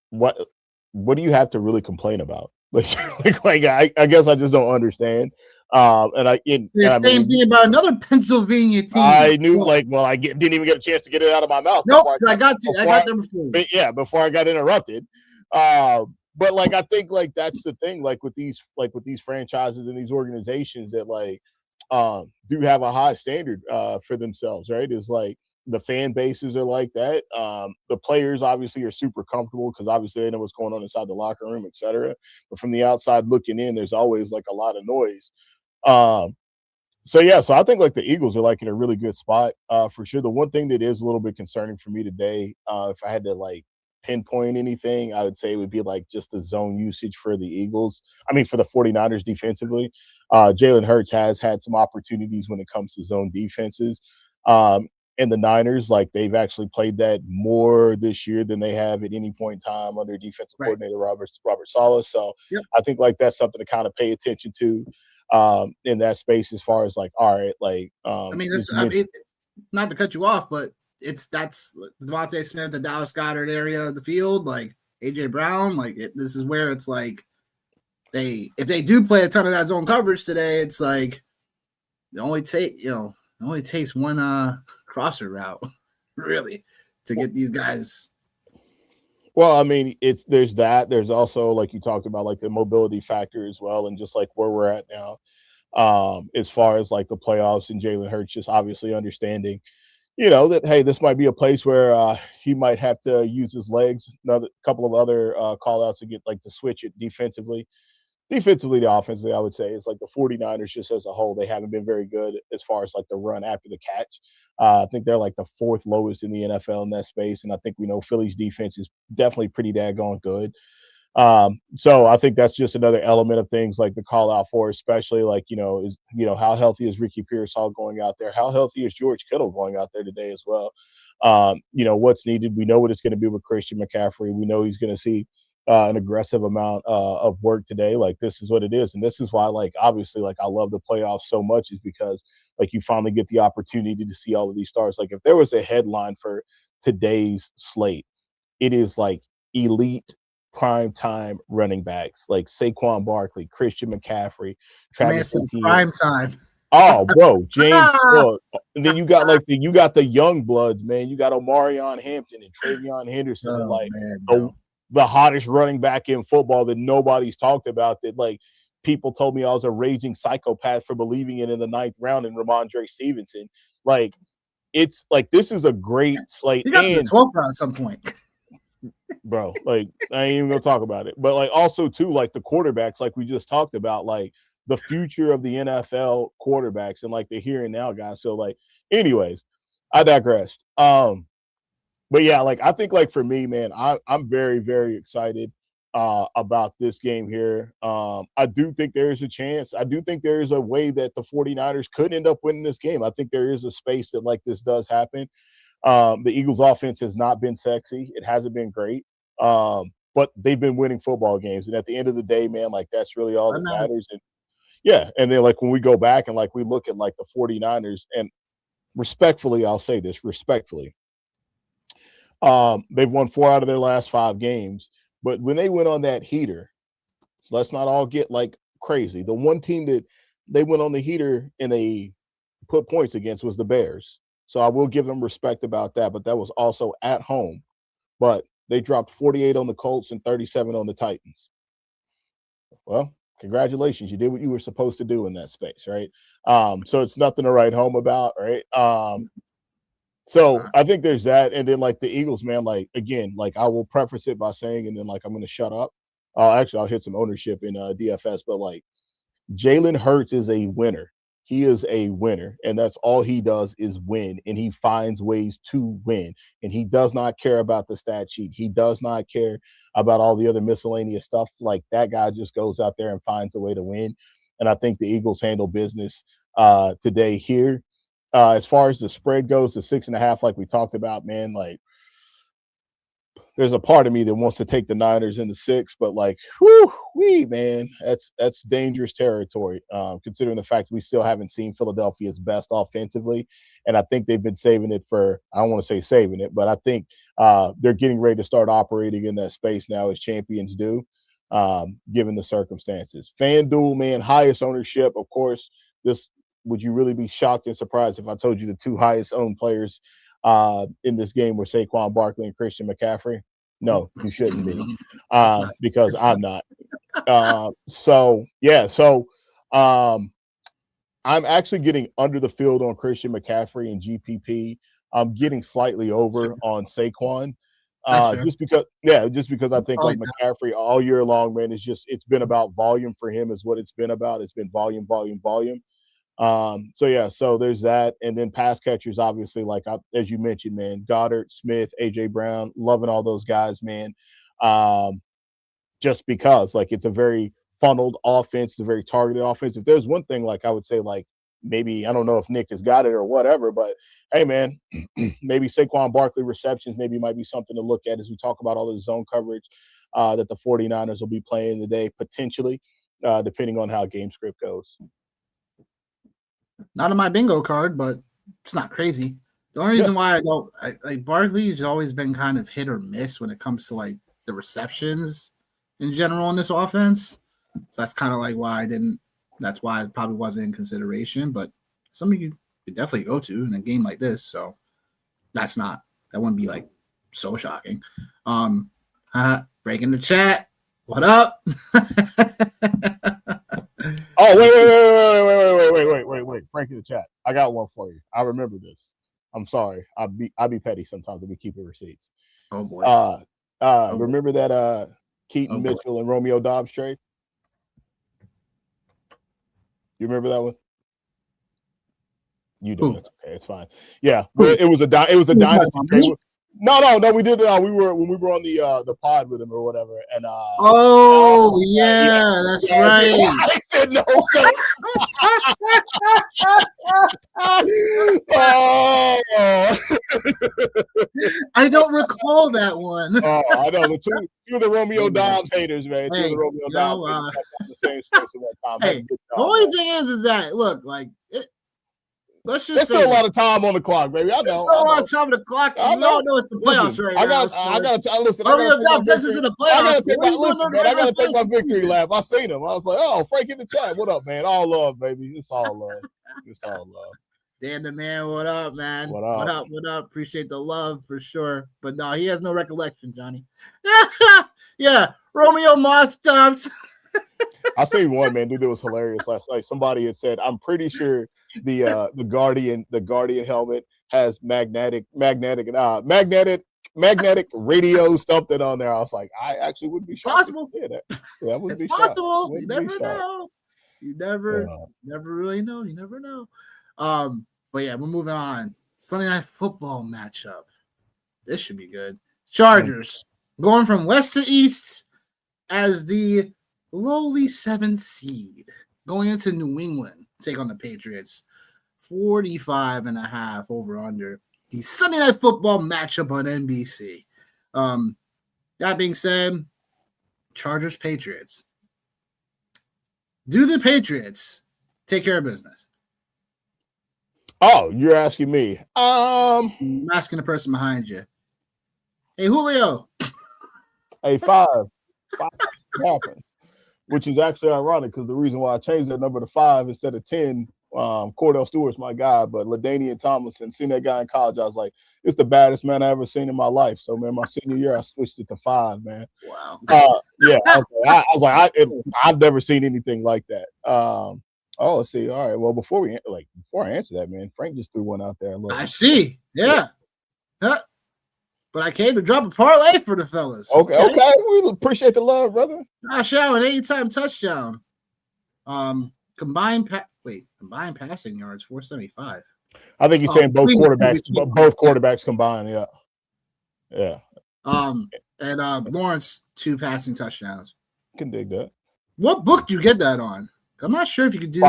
what do you have to really complain about? I guess I just don't understand. Same thing about another Pennsylvania team. I knew, didn't even get a chance to get it out of my mouth. Nope, I got there before. Before I got interrupted. But like I think like that's the thing, like with these franchises and these organizations that like do have a high standard for themselves, right? Is like the fan bases are like that. The players obviously are super comfortable because obviously they know what's going on inside the locker room, et cetera. But from the outside looking in, there's always like a lot of noise. So I think like the Eagles are like in a really good spot for sure. The one thing that is a little bit concerning for me today, if I had to like pinpoint anything, I would say it would be like just the zone usage for the Eagles. I mean, for the 49ers defensively. Jalen Hurts has had some opportunities when it comes to zone defenses. And the Niners, like they've actually played that more this year than they have at any point in time under defensive coordinator Robert Saleh. So I think like that's something to kind of pay attention to in that space as far as like, all right, like not to cut you off, but that's Devontae Smith, the Dallas Goedert area of the field, like AJ Brown, like this is where it's like if they do play a ton of that zone coverage today, it's like it only takes one crosser route really to get these guys. Well, I mean, there's that. There's also, like you talked about, like the mobility factor as well, and just like where we're at now, as far as like the playoffs and Jalen Hurts just obviously understanding, that hey, this might be a place where he might have to use his legs. Another couple of other call outs to get like to switch it defensively to offensively, I would say it's like the 49ers just as a whole, they haven't been very good as far as like the run after the catch. I think they're like the fourth lowest in the NFL in that space. And I think we know Philly's defense is definitely pretty daggone good. So I think that's just another element of things like the call out for, especially like, how healthy is Ricky Pearsall going out there? How healthy is George Kittle going out there today as well? What's needed. We know what it's going to be with Christian McCaffrey. We know he's going to see an aggressive amount of work today. Like this is what it is. And this is why, like, obviously, like I love the playoffs so much is because like you finally get the opportunity to see all of these stars. Like if there was a headline for today's slate, it is like elite prime time running backs like Saquon Barkley, Christian McCaffrey, Travis Etienne. Prime time. Oh, bro, James Cook. And then you got like you got the young bloods, man. You got Omarion Hampton and Travion Henderson, and like the hottest running back in football that nobody's talked about. That like people told me I was a raging psychopath for believing in the 9th round in Ramondre Stevenson. Like it's like this is a great slate. You got to the 12th round at some point. Bro, like I ain't even gonna talk about it. But like also too, like the quarterbacks, like we just talked about, like the future of the NFL quarterbacks and like the here and now guys. So like, anyways, I digressed. But yeah, like I think like for me, man, I'm very, very excited about this game here. I do think there is a chance. I do think there is a way that the 49ers could end up winning this game. I think there is a space that like this does happen. The Eagles offense has not been sexy. It hasn't been great. But they've been winning football games. And at the end of the day, man, like that's really all that matters. And yeah. And then like when we go back and like we look at like the 49ers, and respectfully, I'll say this respectfully. They've won 4 out of their last 5 games. But when they went on that heater, let's not all get like crazy. The one team that they went on the heater and they put points against was the Bears. So I will give them respect about that, but that was also at home. But they dropped 48 on the Colts and 37 on the Titans. Well, congratulations. You did what you were supposed to do in that space, right? So it's nothing to write home about, right? So I think there's that. And then like the Eagles, man, like again, like I will preface it by saying, and then like I'm going to shut up. Actually, I'll hit some ownership in DFS, but like Jalen Hurts is a winner. He is a winner, and that's all he does is win, and he finds ways to win, and he does not care about the stat sheet. He does not care about all the other miscellaneous stuff. Like that guy just goes out there and finds a way to win, and I think the Eagles handle business today here. As far as the spread goes, the 6.5, like we talked about, man, like there's a part of me that wants to take the Niners in the 6, but like, man, that's dangerous territory, considering the fact we still haven't seen Philadelphia's best offensively. And I think they've been saving it for, I don't want to say saving it, but I think they're getting ready to start operating in that space now as champions do, given the circumstances. FanDuel, man, highest ownership, of course. Would you really be shocked and surprised if I told you the 2 highest owned players in this game were Saquon Barkley and Christian McCaffrey? No, you shouldn't be, because I'm not. So I'm actually getting under the field on Christian McCaffrey and GPP I'm getting slightly over on Saquon. Just because I think like McCaffrey all year long, man, it's been about volume for him is what it's been about. It's been volume. So there's that. And then pass catchers, obviously, like as you mentioned, man, Goddard, Smith, AJ Brown, loving all those guys, man. Just because like it's a very funneled offense, it's a very targeted offense. If there's one thing, like I would say, like maybe I don't know if Nick has got it or whatever, but hey, man, maybe Saquon Barkley receptions maybe might be something to look at as we talk about all the zone coverage that the 49ers will be playing today, potentially, depending on how game script goes. Not on my bingo card, but it's not crazy. The only reason why like Barkley's always been kind of hit or miss when it comes to like the receptions in general in this offense. So that's kind of like why that's why it probably wasn't in consideration, but something you could definitely go to in a game like this. So that wouldn't be like so shocking. Breaking the chat. What up? Oh, wait. Frank in the chat. I got one for you. I remember this. I'm sorry. I'll be petty sometimes if we keep receipts. Oh boy. Remember that Keaton Mitchell and Romeo Dobbs trade? You remember that one? You don't. It's okay. It's fine. Yeah, but it was a dynasty trade. No, we did it. We were on the pod with him or whatever, and that's right. I said no. I don't recall that one. Oh, I know the two of the Romeo Dobbs haters, man. Two of the Romeo Dobbs haters in the same space at one time. Hey, the only thing is that look like it. Let's just there's still a lot of time on the clock, baby. I know. There's still a lot of time on the clock. We all know it's the playoffs right now. I gotta take my victory lap. I seen him. I was like, oh, Frank in the chat. What up, man? All love, baby. It's all love. It's all love. Dan the man, what up, man? What up? Appreciate the love for sure. But no, he has no recollection, Johnny. Yeah, Romeo Moss Dobbs. I seen one, man, dude, that was hilarious last night. Somebody had said, I'm pretty sure the Guardian helmet has magnetic radio something on there. I was like, I actually would be shocked. Possible. Yeah, that would be possible. You never know. You never really know. You never know. But yeah, we're moving on. Sunday night football matchup. This should be good. Chargers going from west to east as the lowly 7th seed going into New England, take on the Patriots. 45.5 over under the Sunday night football matchup on NBC. That being said, Chargers Patriots. Do the Patriots take care of business? Oh, you're asking me. I'm asking the person behind you. Hey, Julio. Hey, 5 happened. Which is actually ironic because the reason why I changed that number to 5 instead of 10, Cordell Stewart's my guy, but LaDainian Tomlinson, seen that guy in college, I was like, it's the baddest man I ever seen in my life. So, man, my senior year, I switched it to 5, man. Wow. Yeah, I've never seen anything like that. Let's see. All right. Well, before I answer that, man, Frank just threw one out there. Look. I see. Yeah. But I came to drop a parlay for the fellas. Okay. We appreciate the love, brother. Josh Allen, 80-time touchdown. Combined passing yards, 475. I think he's saying both quarterbacks combined. Yeah. And Lawrence, 2 passing touchdowns. Can dig that. What book do you get that on? I'm not sure if you could do.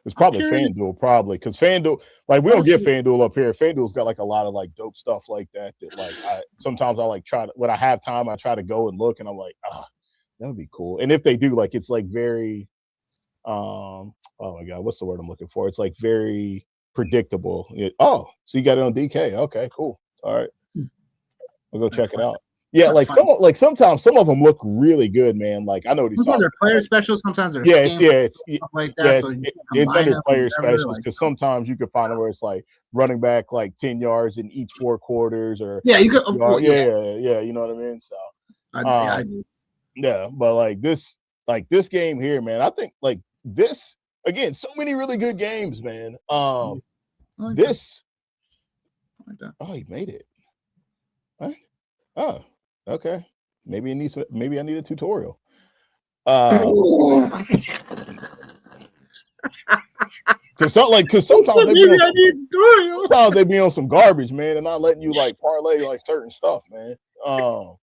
It's probably FanDuel, because FanDuel, like we don't get FanDuel up here. FanDuel's got like a lot of like dope stuff like that. Sometimes I like try to, when I have time, I try to go and look, and I'm like, that would be cool. And if they do, like, it's like very, oh my God, what's the word I'm looking for? It's like very predictable. So you got it on DK. Okay, cool. All right, we'll go check it out. Yeah, sometimes some of them look really good, man. Like I know these. Sometimes they're player specials. Sometimes they're it's like that. So it's under player specials because sometimes you can find it where it's like running back like 10 yards in each 4 quarters, or you could. Yeah, you know what I mean. So I do. Yeah, but like this game here, man. I think like this again. So many really good games, man. like that. Oh, he made it. What? Oh, okay. Maybe maybe I need a tutorial. Cause sometimes they be on some garbage, man, and not letting you like parlay like certain stuff, man. It's all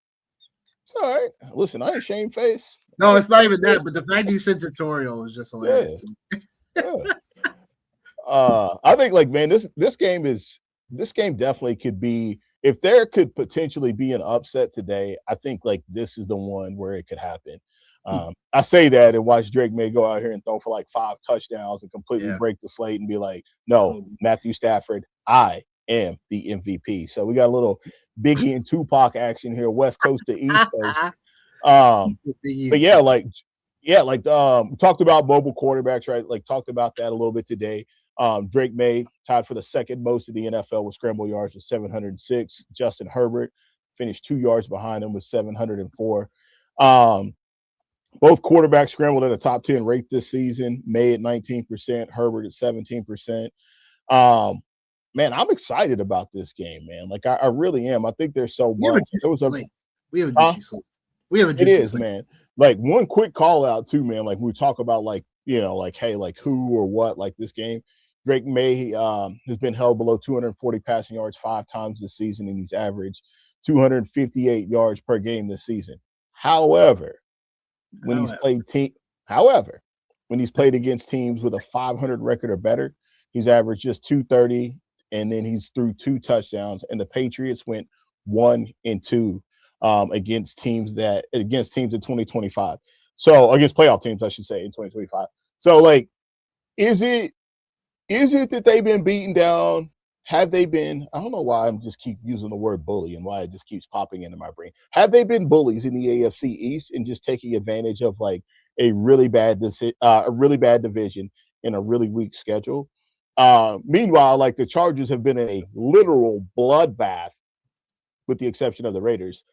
right. Listen, I ain't shamefaced. No, it's not even that, but the fact that you said tutorial is just hilarious to me. Yeah. I think like, man, this game definitely could be, if there could potentially be an upset today, I think like this is the one where it could happen. I say that and watch Drake May go out here and throw for like 5 touchdowns and completely break the slate and be like, no, Matthew Stafford, I am the MVP. So we got a little Biggie and Tupac action here, West Coast to East Coast. But yeah, we talked about mobile quarterbacks, right? Like talked about that a little bit today. Drake May tied for the second most of the NFL with scramble yards with 706. Justin Herbert finished 2 yards behind him with 704. Both quarterbacks scrambled at a top 10 rate this season. May at 19%, Herbert at 17%. Man, I'm excited about this game, man. Like I really am. I think there's so much. We have a juicy slate. It is, man. Like one quick call out too, man. Like we talk about like, like, hey, like who or what, like this game. Drake May has been held below 240 passing yards 5 times this season, and he's averaged 258 yards per game this season. However, when he's played against teams with a 500 record or better, he's averaged just 230, and then he's threw 2 touchdowns. And the Patriots went 1-2 against teams in 2025. So against playoff teams, I should say, in 2025. So like, is it that they've been beaten down? Have they been? I don't know why I'm just keep using the word bully and why it just keeps popping into my brain. Have they been bullies in the AFC East and just taking advantage of like a really bad division and a really weak schedule? Meanwhile, like the Chargers have been in a literal bloodbath, with the exception of the Raiders,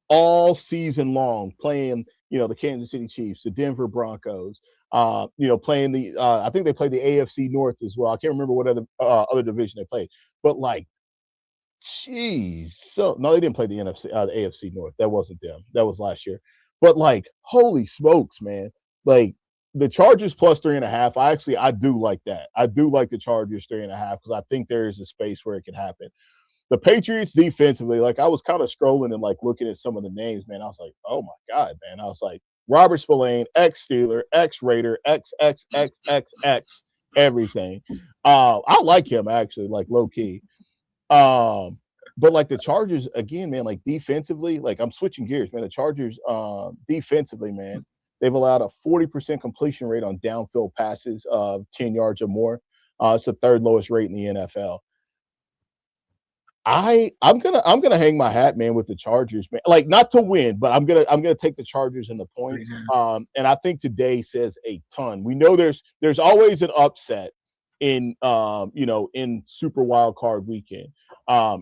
all season long, playing, the Kansas City Chiefs, the Denver Broncos, playing I think they played the AFC North as well. I can't remember what other division they played, but like, geez. So no, they didn't play the AFC North. That wasn't them. That was last year. But like, holy smokes, man. Like the Chargers plus 3.5. I do like that. I do like the Chargers 3.5 because I think there is a space where it can happen. The Patriots defensively, like I was kind of scrolling and like looking at some of the names, man. I was like, oh my God, man. I was like, Robert Spillane, ex-Steeler, ex-Raider, XXXXX, everything. I like him actually, like low key. But like the Chargers, again, man, like defensively, like I'm switching gears, man. The Chargers defensively, man, they've allowed a 40% completion rate on downfield passes of 10 yards or more. It's the 3rd lowest rate in the NFL. I'm gonna hang my hat, man, with the Chargers, man. Like not to win, but I'm gonna take the Chargers and the points. And I think today says a ton. We know there's always an upset in in Super Wild Card weekend.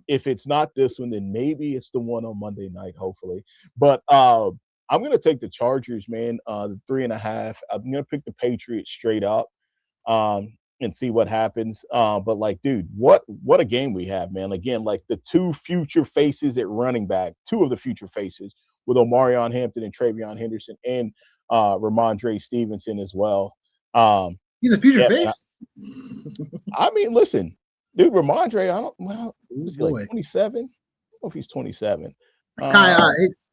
If it's not this one, then maybe it's the one on Monday night, hopefully. But I'm gonna take the Chargers, man. The 3.5. I'm gonna pick the Patriots straight up. And see what happens. But like, dude, what a game we have, man. Again, like the 2 future faces at running back, 2 of the future faces with Omarion Hampton and Travion Henderson and Ramondre Stevenson as well. He's a future face. I mean, listen, dude, Ramondre, is he like 27? I don't know if he's 27. He's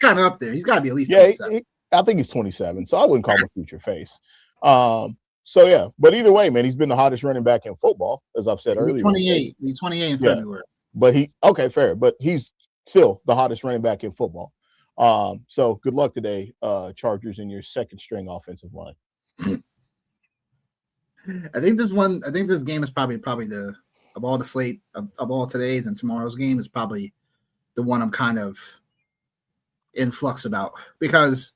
kind of up there. He's got to be at least 27. I think he's 27, so I wouldn't call him a future face. So yeah, but either way, man, he's been the hottest running back in football, as I've said earlier. 28. He's 28 in February. But fair. But he's still the hottest running back in football. So good luck today, Chargers, in your second string offensive line. I think this game is probably the of all the slate of all today's and tomorrow's game is probably the one I'm kind of in flux about, because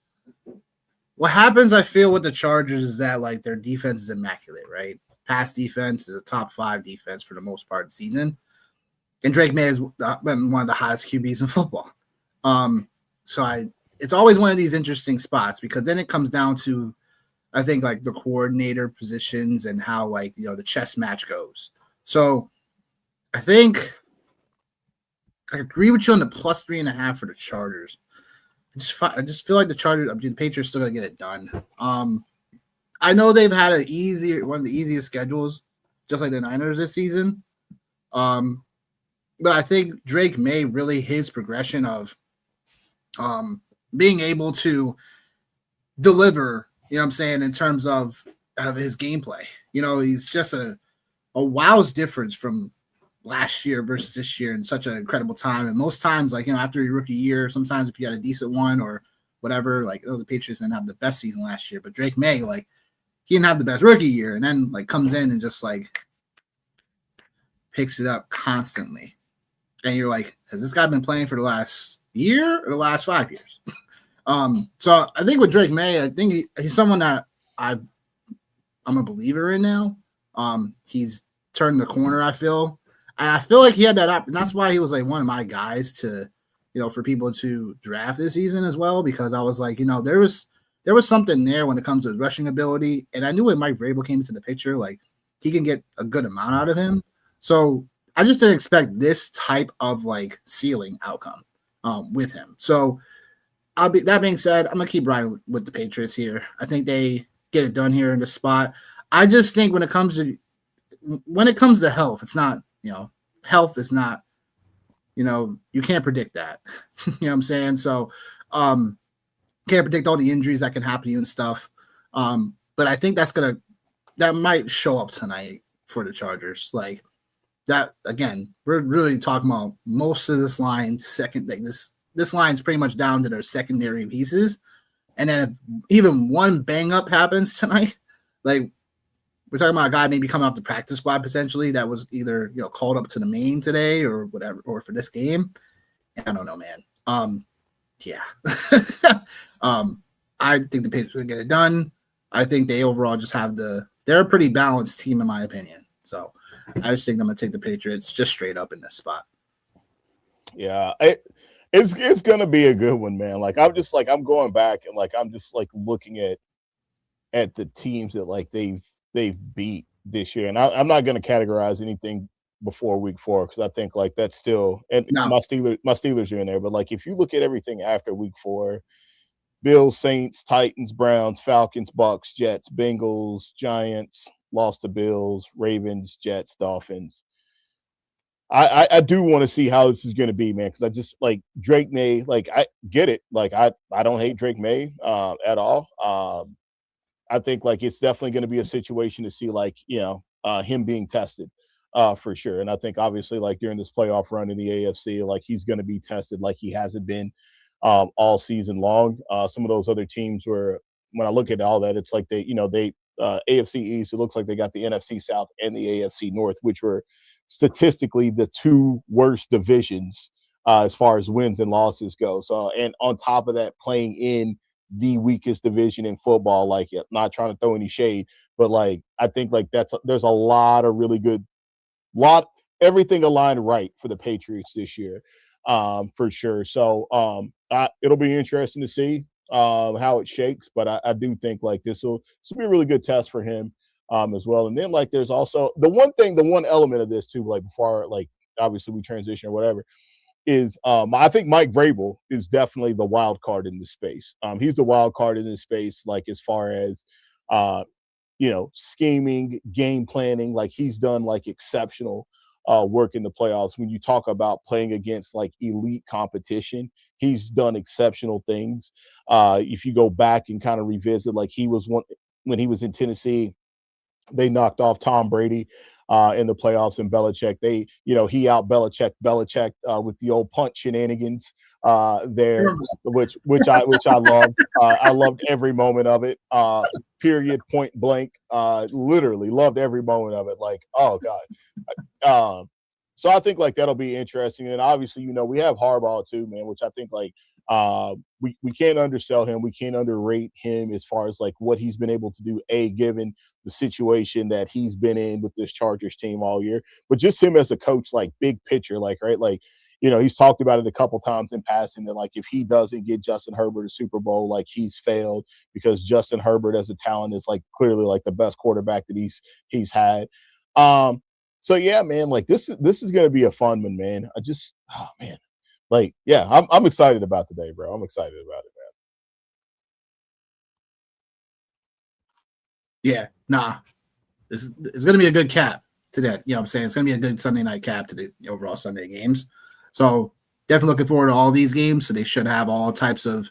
what happens, I feel, with the Chargers is that like their defense is immaculate, right? Pass defense is a top 5 defense for the most part of the season, and Drake May has been one of the hottest QBs in football. So it's always one of these interesting spots, because then it comes down to, I think, like the coordinator positions and how, like, the chess match goes. So I think I agree with you on the plus 3.5 for the Chargers. I just feel like the Patriots still gonna get it done. I know they've had one of the easiest schedules, just like the Niners this season. But I think Drake May really his progression of being able to deliver, you know what I'm saying, in terms of his gameplay. You know, he's just a wow's difference from last year versus this year in such an incredible time. And most times, like, you know, after your rookie year, sometimes if you had a decent one or whatever, like, the Patriots didn't have the best season last year, but Drake May, like, he didn't have the best rookie year, and then like comes in and just like picks it up constantly. And you're like, has this guy been playing for the last year or the last 5 years? So I think with Drake May, I think he's someone that I'm a believer in now. He's turned the corner, I feel. And I feel like he had that up, and that's why he was like one of my guys to, you know, for people to draft this season as well, because I was like, you know, there was something there when it comes to his rushing ability. And I knew when Mike Vrabel came into the picture, like he can get a good amount out of him. So I just didn't expect this type of like ceiling outcome with him. So that being said, I'm going to keep riding with the Patriots here. I think they get it done here in this spot. I just think when it comes to health, it's not, you know, health is not, you know, you can't predict that. You know what I'm saying? So, can't predict all the injuries that can happen to you and stuff. But I think that might show up tonight for the Chargers. Like that, again, we're really talking about most of this line second. Like this line's pretty much down to their secondary pieces. And then if even one bang up happens tonight, like we're talking about a guy maybe coming off the practice squad potentially that was either, you know, called up to the main today or whatever, or for this game. I don't know, man. Yeah. I think the Patriots will get it done. I think they overall just they're a pretty balanced team in my opinion. So I just think I'm gonna take the Patriots just straight up in this spot. Yeah, it's gonna be a good one, man. Like I'm going back and like I'm just like looking at the teams that like they've beat this year, and I'm not gonna categorize anything before week 4 because I think like that's still, and No. my Steelers are in there, but like if you look at everything after week 4, Bills, Saints, Titans, Browns, Falcons, Bucks, Jets, Bengals, Giants, lost to Bills, Ravens, Jets, Dolphins. I do want to see how this is going to be, man, because I just like Drake May. Like I get it. Like I don't hate Drake May at all. I think like it's definitely going to be a situation to see like, you know, him being tested for sure. And I think obviously like during this playoff run in the AFC, like he's going to be tested like he hasn't been all season long. Some of those other teams were, when I look at all that, it's like they AFC East, it looks like they got the NFC South and the AFC North, which were statistically the two worst divisions as far as wins and losses go. So, and on top of that, playing in the weakest division in football, like not trying to throw any shade, but like I think like there's a lot of really good, everything aligned right for the Patriots this year, for sure. So it'll be interesting to see how it shakes, but I do think like this will be a really good test for him as well. And then like there's also the one element of this too, like before like obviously we transition or whatever, is I think Mike Vrabel is definitely the wild card in this space. He's the wild card in this space, like as far as you know, scheming, game planning, like he's done like exceptional work in the playoffs. When you talk about playing against like elite competition, he's done exceptional things. If you go back and kind of revisit, like he was one when he was in Tennessee, they knocked off Tom Brady in the playoffs, and Belichick. He out Belichick with the old punt shenanigans there, which I loved. I loved every moment of it. Period, point blank. Literally loved every moment of it. Like, oh God. So I think like that'll be interesting. And obviously, you know, we have Harbaugh too, man, which I think like we can't undersell him. We can't underrate him as far as like what he's been able to do, given the situation that he's been in with this Chargers team all year, but just him as a coach, like big picture, like, right. Like, you know, he's talked about it a couple times in passing that like, if he doesn't get Justin Herbert a Super Bowl, like he's failed, because Justin Herbert as a talent is like clearly like the best quarterback that he's had. So yeah, man, like this is gonna be a fun one, man. Oh man, like yeah, I'm excited about today, bro. I'm excited about it, Yeah, nah, it's going to be a good cap to that. You know what I'm saying? It's going to be a good Sunday night cap to the overall Sunday games. So definitely looking forward to all these games. So they should have all types of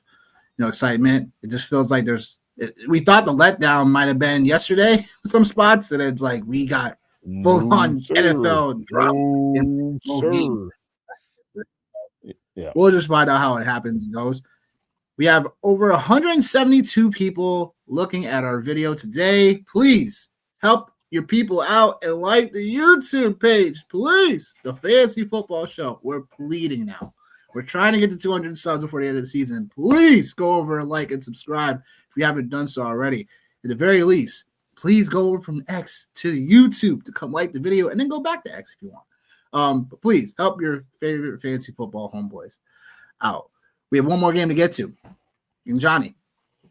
excitement. It just feels like we thought the letdown might have been yesterday some spots, and it's like we got man. full on Sir. NFL drama No, in both games. Yeah. We'll just find out how it happens and goes. We have over 172 people looking at our video today. Please help your people out and like the YouTube page, please. The Fantasy Football Show. We're pleading now. We're trying to get to 200 subs before the end of the season. Please go over and like and subscribe if you haven't done so already. At the very least, please go over from X to YouTube to come like the video and then go back to X if you want. But please help your favorite fantasy football homeboys out. We have one more game to get to. And Johnny,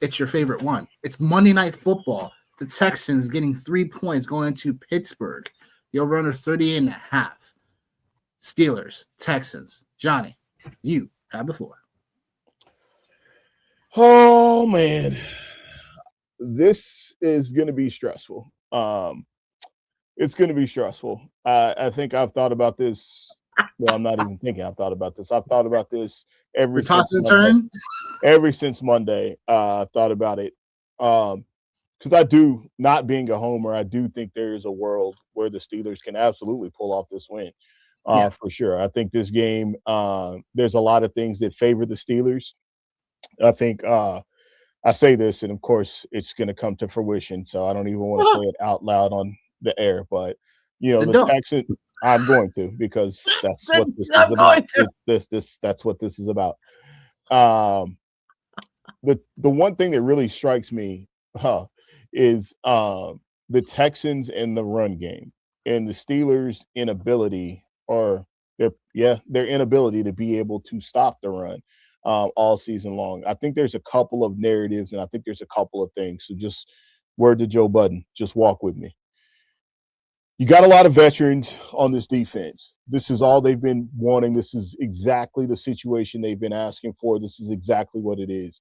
it's your favorite one. It's Monday Night Football. The Texans getting 3 points going to Pittsburgh. The over-under 38.5. Steelers, Texans. Johnny, you have the floor. Oh man, this is going to be stressful. It's going to be stressful. I think I've thought about this. Well, I'm not even thinking I've thought about this. I've thought about this every since Monday. I've thought about it. Because I do, not being a homer, I do think there is a world where the Steelers can absolutely pull off this win. For sure. I think this game, there's a lot of things that favor the Steelers. I think I say this, and of course, it's going to come to fruition. So I don't even want to say it out loud on the air. But the Texans, I'm going to, because that's what this is about. That's what this is about. The one thing that really strikes me is the Texans and the run game, and the Steelers' inability, or their inability to be able to stop the run all season long. I think there's a couple of narratives, and I think there's a couple of things. So just word to Joe Budden, just walk with me. You got a lot of veterans on this defense. This is all they've been wanting. This is exactly the situation they've been asking for. This is exactly what it is.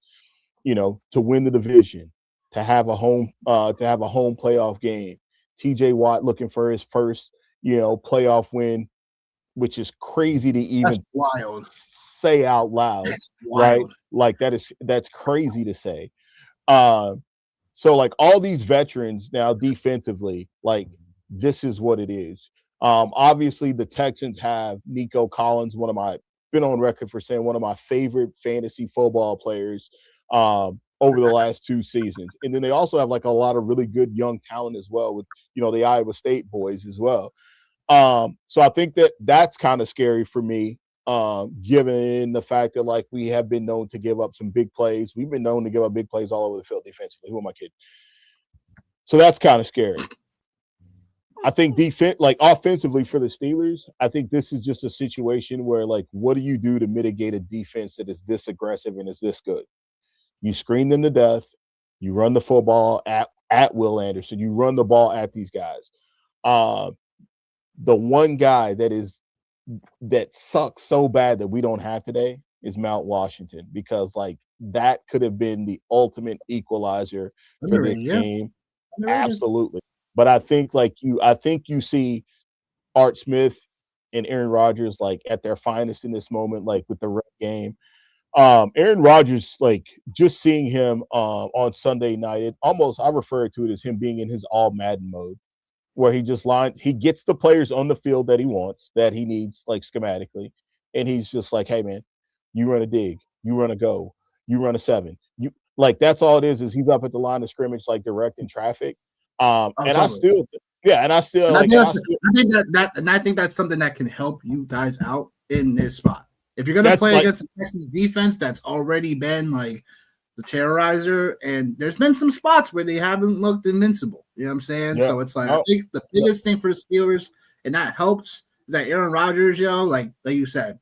To win the division, to have a home playoff game. TJ Watt looking for his first, playoff win, which is crazy to even say out loud, right? Like that's crazy to say. So like all these veterans now defensively, like this is what it is. Obviously the Texans have Nico Collins, been on record for saying one of my favorite fantasy football players over the last 2 seasons. And then they also have like a lot of really good young talent as well with, the Iowa State boys as well. So I think that's kind of scary for me, given the fact that like we have been known to give up some big plays. We've been known to give up big plays all over the field defensively. Who am I kidding? So that's kind of scary. I think offensively for the Steelers, I think this is just a situation where like, what do you do to mitigate a defense that is this aggressive and is this good? You screen them to death. You run the football at Will Anderson. You run the ball at these guys. The one guy that sucks so bad that we don't have today is Mount Washington, because like that could have been the ultimate equalizer for this game. Absolutely. But I think you see Art Smith and Aaron Rodgers like at their finest in this moment, like with the run game. Aaron Rodgers, like just seeing him on Sunday night, I refer to it as him being in his all Madden mode, where he gets the players on the field that he wants, that he needs, like schematically, and he's just like, hey man, you run a dig, you run a go, you run a 7. You like that's all it is he's up at the line of scrimmage, like directing traffic. I think that's something that can help you guys out in this spot. If you're gonna play against the Texans defense that's already been like the terrorizer, and there's been some spots where they haven't looked invincible. You know what I'm saying? Yeah. So it's like I think the biggest thing for the Steelers, and that helps, is that Aaron Rodgers, like you said,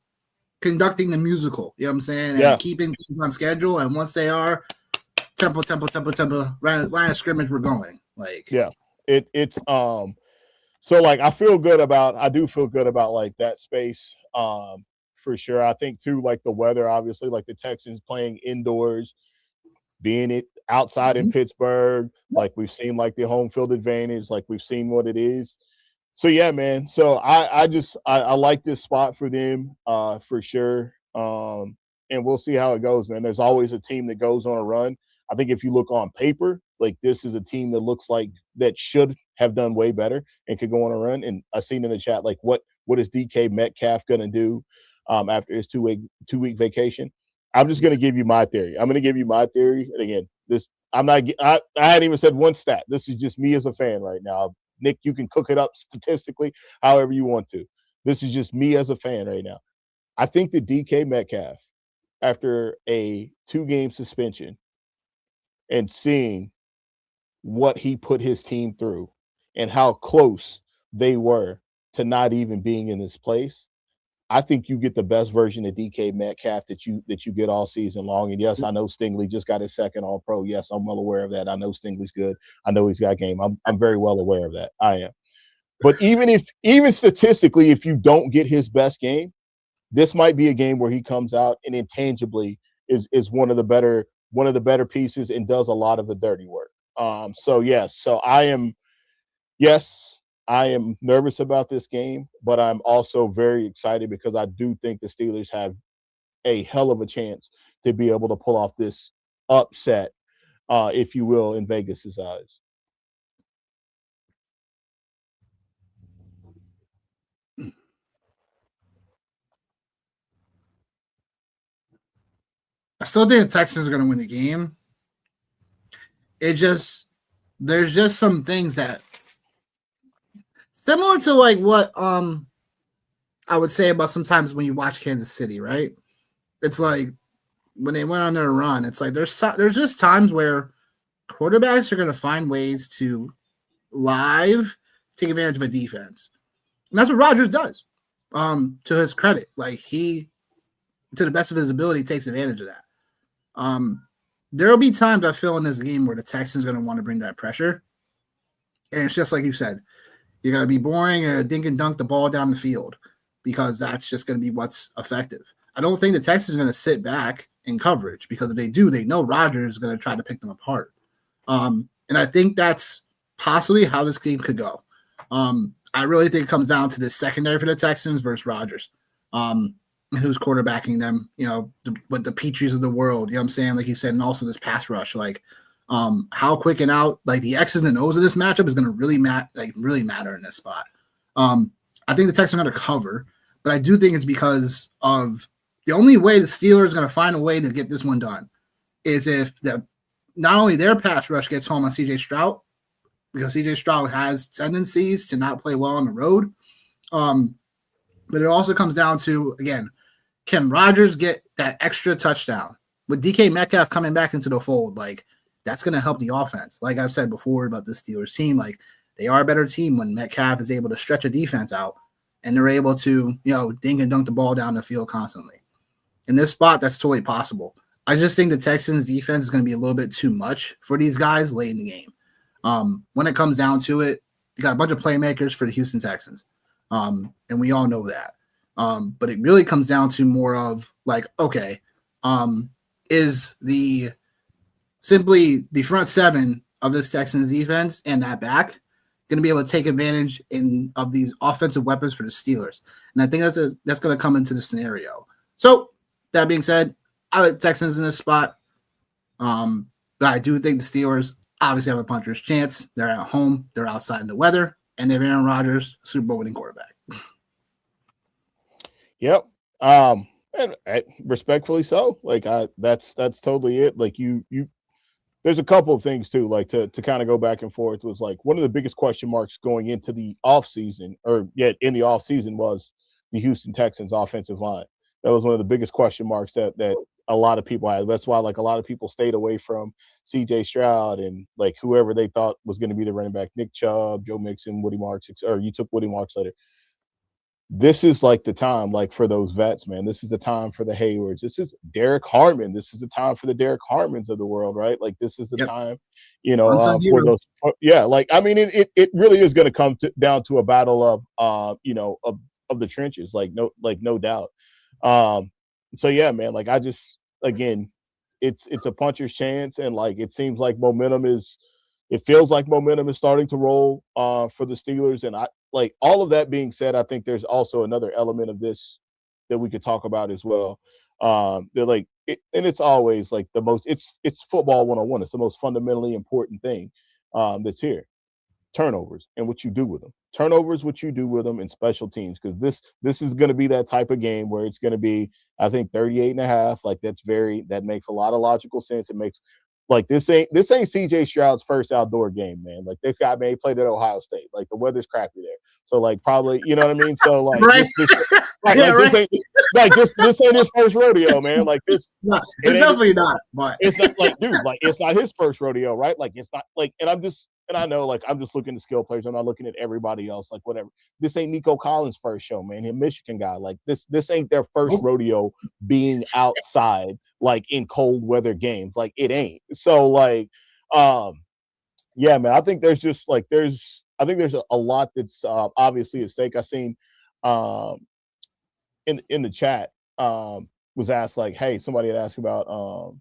conducting the musical. You know what I'm saying? And keeping things on schedule. And once they are tempo, line of scrimmage, we're going. Like it's So like I do feel good about like that space for sure. I think too like the weather, obviously, like the Texans playing indoors, being it outside in Mhm. Pittsburgh, like we've seen like the home field advantage, like we've seen what it is. So yeah, man. So I like this spot for them for sure. And we'll see how it goes, man. There's always a team that goes on a run. I think if you look on paper, like this is a team that looks like that should have done way better and could go on a run. And I seen in the chat like what is DK Metcalf gonna do after his two week vacation? I'm just gonna give you my theory. I'm gonna give you my theory. And again, this I'm not I hadn't even said one stat. This is just me as a fan right now. Nick, you can cook it up statistically however you want to. This is just me as a fan right now. I think that DK Metcalf, after a 2-game suspension and seeing what he put his team through and how close they were to not even being in this place, I think you get the best version of DK Metcalf that you get all season long. And yes, I know Stingley just got his second All Pro. Yes, I'm well aware of that. I know Stingley's good. I know he's got game. I'm very well aware of that. I am. But even statistically, if you don't get his best game, this might be a game where he comes out and intangibly is one of the better pieces and does a lot of the dirty work. So yes, so I am nervous about this game, but I'm also very excited because I do think the Steelers have a hell of a chance to be able to pull off this upset, if you will, in Vegas's eyes. I still think the Texans are going to win the game. There's just some things that similar to like what I would say about sometimes when you watch Kansas City, right? It's like when they went on their run, it's like there's just times where quarterbacks are going to find ways to live take advantage of a defense, and that's what Rodgers does. To his credit, like he, to the best of his ability, takes advantage of that. There will be times I feel in this game where the Texans are going to want to bring that pressure, and it's just like you said, you're going to be boring and dink and dunk the ball down the field because that's just going to be what's effective. I don't think the Texans are going to sit back in coverage because if they do, they know Rodgers is going to try to pick them apart. And I think that's possibly how this game could go. I really think it comes down to the secondary for the Texans versus Rodgers. Who's quarterbacking them, with the Petries of the world, you know what I'm saying? Like you said, and also this pass rush, like how quick and out, like the X's and O's of this matchup is going to really matter in this spot. I think the Texans are going to cover, but I do think it's because of the only way the Steelers are going to find a way to get this one done is if not only their pass rush gets home on C.J. Stroud, because C.J. Stroud has tendencies to not play well on the road, but it also comes down to, again, can Rodgers get that extra touchdown? With DK Metcalf coming back into the fold, like that's going to help the offense. Like I've said before about the Steelers team, like they are a better team when Metcalf is able to stretch a defense out and they're able to, dink and dunk the ball down the field constantly. In this spot, that's totally possible. I just think the Texans defense is going to be a little bit too much for these guys late in the game. When it comes down to it, you got a bunch of playmakers for the Houston Texans. And we all know that. But it really comes down to more of like, okay, is simply the front seven of this Texans defense and that back going to be able to take advantage of these offensive weapons for the Steelers? And I think that's going to come into the scenario. So that being said, I like Texans in this spot. But I do think the Steelers obviously have a puncher's chance. They're at home. They're outside in the weather. And they have Aaron Rodgers, Super Bowl winning quarterback. Yep. And respectfully so. Like that's totally it. Like you there's a couple of things too, like to kind of go back and forth was like one of the biggest question marks going into the offseason, or yet in the offseason, was the Houston Texans offensive line. That was one of the biggest question marks that a lot of people had. That's why like a lot of people stayed away from CJ Stroud and like whoever they thought was going to be the running back, Nick Chubb, Joe Mixon, Woody Marks, or you took Woody Marks later. this is like the time, like for those vets, man. This is the time for the Haywards. This is Derek Harmon. This is the time for the Derek Harmons of the world, right? Like this is the Yep. time, Unsung for hero. those. Yeah, like I mean, it really is going to come down to a battle of, of the trenches, like no doubt. Um, so yeah, man. Like I just again, it's a puncher's chance, and like it seems like momentum is. It feels like momentum is starting to roll for the Steelers, and I like all of that being said, I think there's also another element of this that we could talk about as well. They're like, and it's always like the most. It's football 101. It's the most fundamentally important thing that's here. Turnovers and what you do with them. Turnovers, what you do with them, and special teams, because this is going to be that type of game where it's going to be, I think, 38 and a half. Like that makes a lot of logical sense. It makes like this ain't CJ Stroud's first outdoor game, man. Like this guy, man, he played at Ohio State. Like the weather's crappy there, so like probably, you know what I mean. So like Right. this right, yeah, like right. This ain't his first rodeo, man. Like this, no, it's definitely not. But it's not like, dude, like it's not his first rodeo, right? Like it's not like, and I know, like, I'm just looking at skill players. I'm not looking at everybody else, like, whatever. This ain't Nico Collins' first show, man. He's a Michigan guy. Like, this ain't their first rodeo being outside, like, in cold weather games. Like, it ain't. So, like, yeah, man, I think there's just, like, there's a lot that's obviously at stake. I seen in the chat was asked, like, hey, somebody had asked about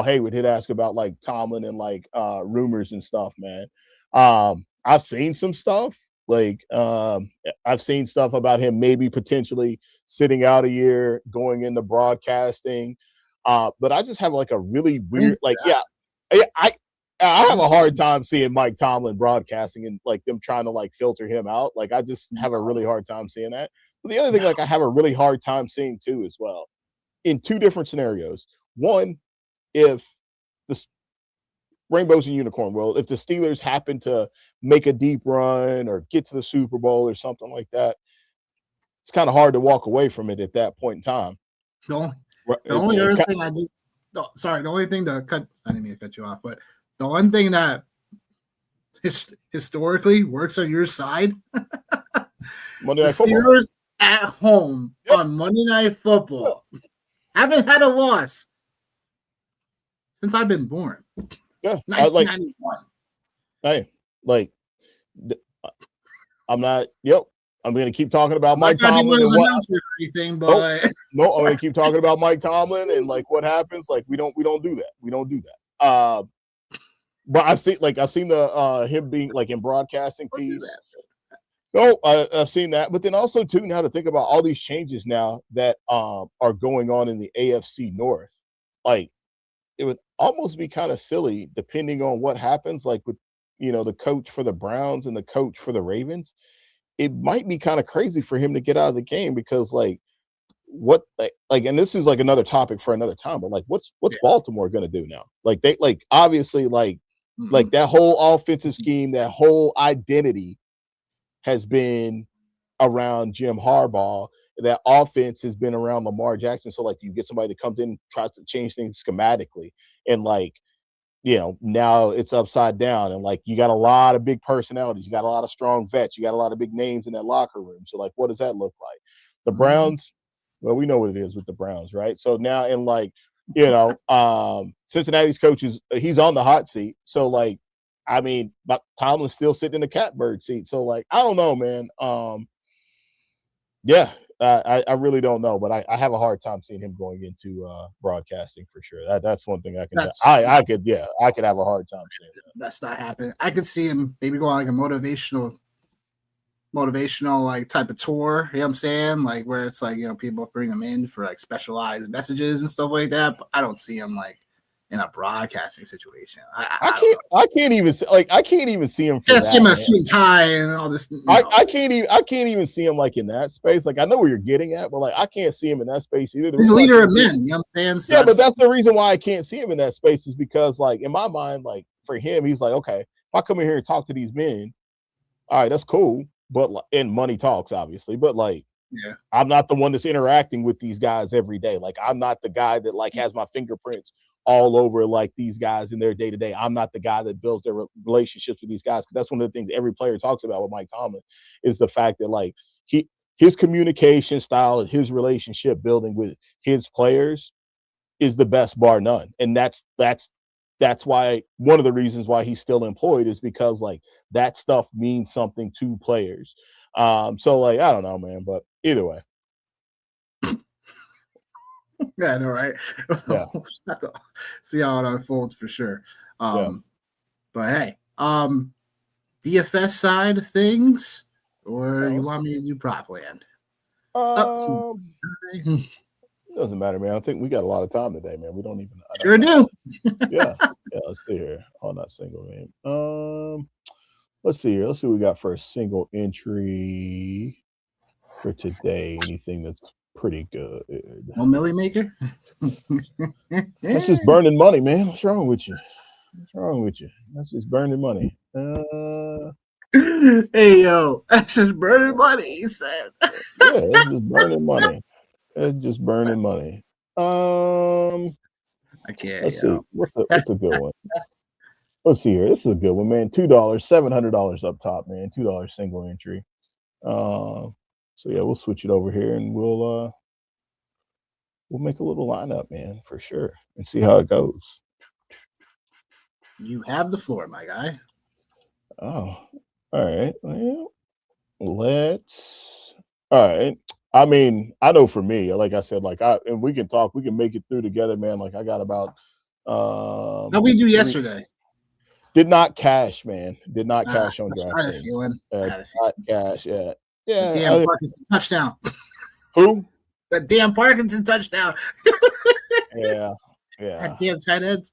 Haywood had asked about like Tomlin and like rumors and stuff, man. I've seen some stuff. Like I've seen stuff about him maybe potentially sitting out a year, going into broadcasting. But I just have like a really weird, like, I have a hard time seeing Mike Tomlin broadcasting and like them trying to like filter him out. Like I just have a really hard time seeing that. But the other thing, like I have a really hard time seeing too as well, in two different scenarios. One, if the Rainbows and Unicorn world, if the Steelers happen to make a deep run or get to the Super Bowl or something like that, it's kind of hard to walk away from it at that point in time. The only other thing I do, sorry, the only thing to cut, I didn't mean to cut you off, but the one thing that historically works on your side, Monday Night Steelers Football at home on Monday Night Football haven't had a loss since I've been born. Yeah, 1991. Hey, like, I'm not. Yep, I'm going to keep talking about Mike Tomlin and what. Anything, but no, I'm going to keep talking about Mike Tomlin and like what happens. Like we don't do that. We don't do that. But I've seen the him being like in broadcasting piece. No, I've seen that, but then also too, now to think about all these changes now that are going on in the AFC North, like it would almost be kind of silly depending on what happens, like with, the coach for the Browns and the coach for the Ravens. It might be kind of crazy for him to get out of the game because like what like and this is like another topic for another time, but like what's Baltimore going to do now? Like they like obviously like that whole offensive scheme, that whole identity has been around Jim Harbaugh. That offense has been around Lamar Jackson. So like you get somebody that comes in and tries to change things schematically, and like, now it's upside down, and like you got a lot of big personalities, you got a lot of strong vets, you got a lot of big names in that locker room. So like, what does that look like? The Browns, well, we know what it is with the Browns, right? So now in like, Cincinnati's coach he's on the hot seat. So like, I mean, but Tomlin's still sitting in the catbird seat. So like, I don't know, man. Yeah, I really don't know, but I have a hard time seeing him going into broadcasting for sure. That's one thing I can. I could have a hard time seeing that. That's not happening. I could see him maybe going like a motivational like type of tour. You know what I'm saying? Like where it's like, people bring him in for like specialized messages and stuff like that. But I don't see him like in a broadcasting situation. I can't even see him. Can't see him in a suit and tie and all this. I can't even see him like in that space. Like I know where you're getting at, but like I can't see him in that space either. He's a leader of men. You know what I'm saying? So yeah, but that's the reason why I can't see him in that space is because like in my mind, like for him, he's like, okay, if I come in here and talk to these men, all right, that's cool. But and money talks, obviously. But like, yeah, I'm not the one that's interacting with these guys every day. Like I'm not the guy that like has my fingerprints all over like these guys in their day to day. I'm not the guy that builds their relationships with these guys, because that's one of the things every player talks about with Mike Tomlin is the fact that like his communication style and his relationship building with his players is the best bar none. And that's why one of the reasons why he's still employed is because like that stuff means something to players. So like I don't know, man, but either way. Yeah, I know, right? Yeah. Have to see how it unfolds for sure. Yeah. But hey, DFS side of things, or you want me to do prop land? It doesn't matter, man. I think we got a lot of time today, man. We don't even. Sure do. Yeah. Let's see here. Oh, not single game. Let's see here. Let's see what we got for a single entry for today. Anything that's pretty good. No Millie Maker. That's just burning money, man. What's wrong with you? What's wrong with you? That's just burning money. Hey yo, that's just burning money. He said. Yeah, that's just burning money. It's just burning money. I can't. Let's see. What's a good one? Let's see here. This is a good one, man. $2, $700 up top, man. $2 single entry. So yeah, we'll switch it over here and we'll make a little lineup, man, for sure, and see how it goes. You have the floor, my guy. Oh, all right. Well, all right. I mean, I know for me, like I said, and we can make it through together, man. Like I got about How'd we do yesterday? Did not cash, man. Did not cash on DraftKings. I had a feeling. Not cash, yeah. Yeah. Damn Parkinson touchdown. Who? That damn Parkinson touchdown. Yeah. That damn tight ends.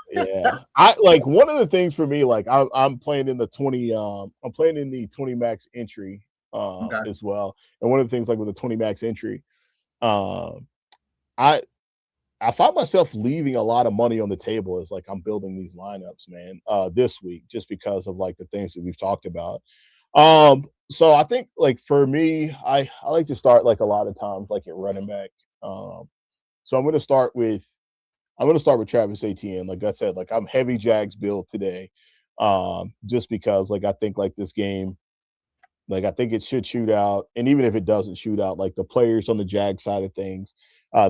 Yeah. I like one of the things for me, like I'm playing in the 20 I'm playing in the 20 max entry as well. And one of the things like with the 20 max entry, I find myself leaving a lot of money on the table as like I'm building these lineups, man, this week, just because of like the things that we've talked about. So I think like for me, I like to start like a lot of times like at running back. So I'm gonna start with Travis Etienne. Like I said, like I'm heavy Jags build today. Just because like I think like this game, like I think it should shoot out. And even if it doesn't shoot out, like the players on the Jag side of things,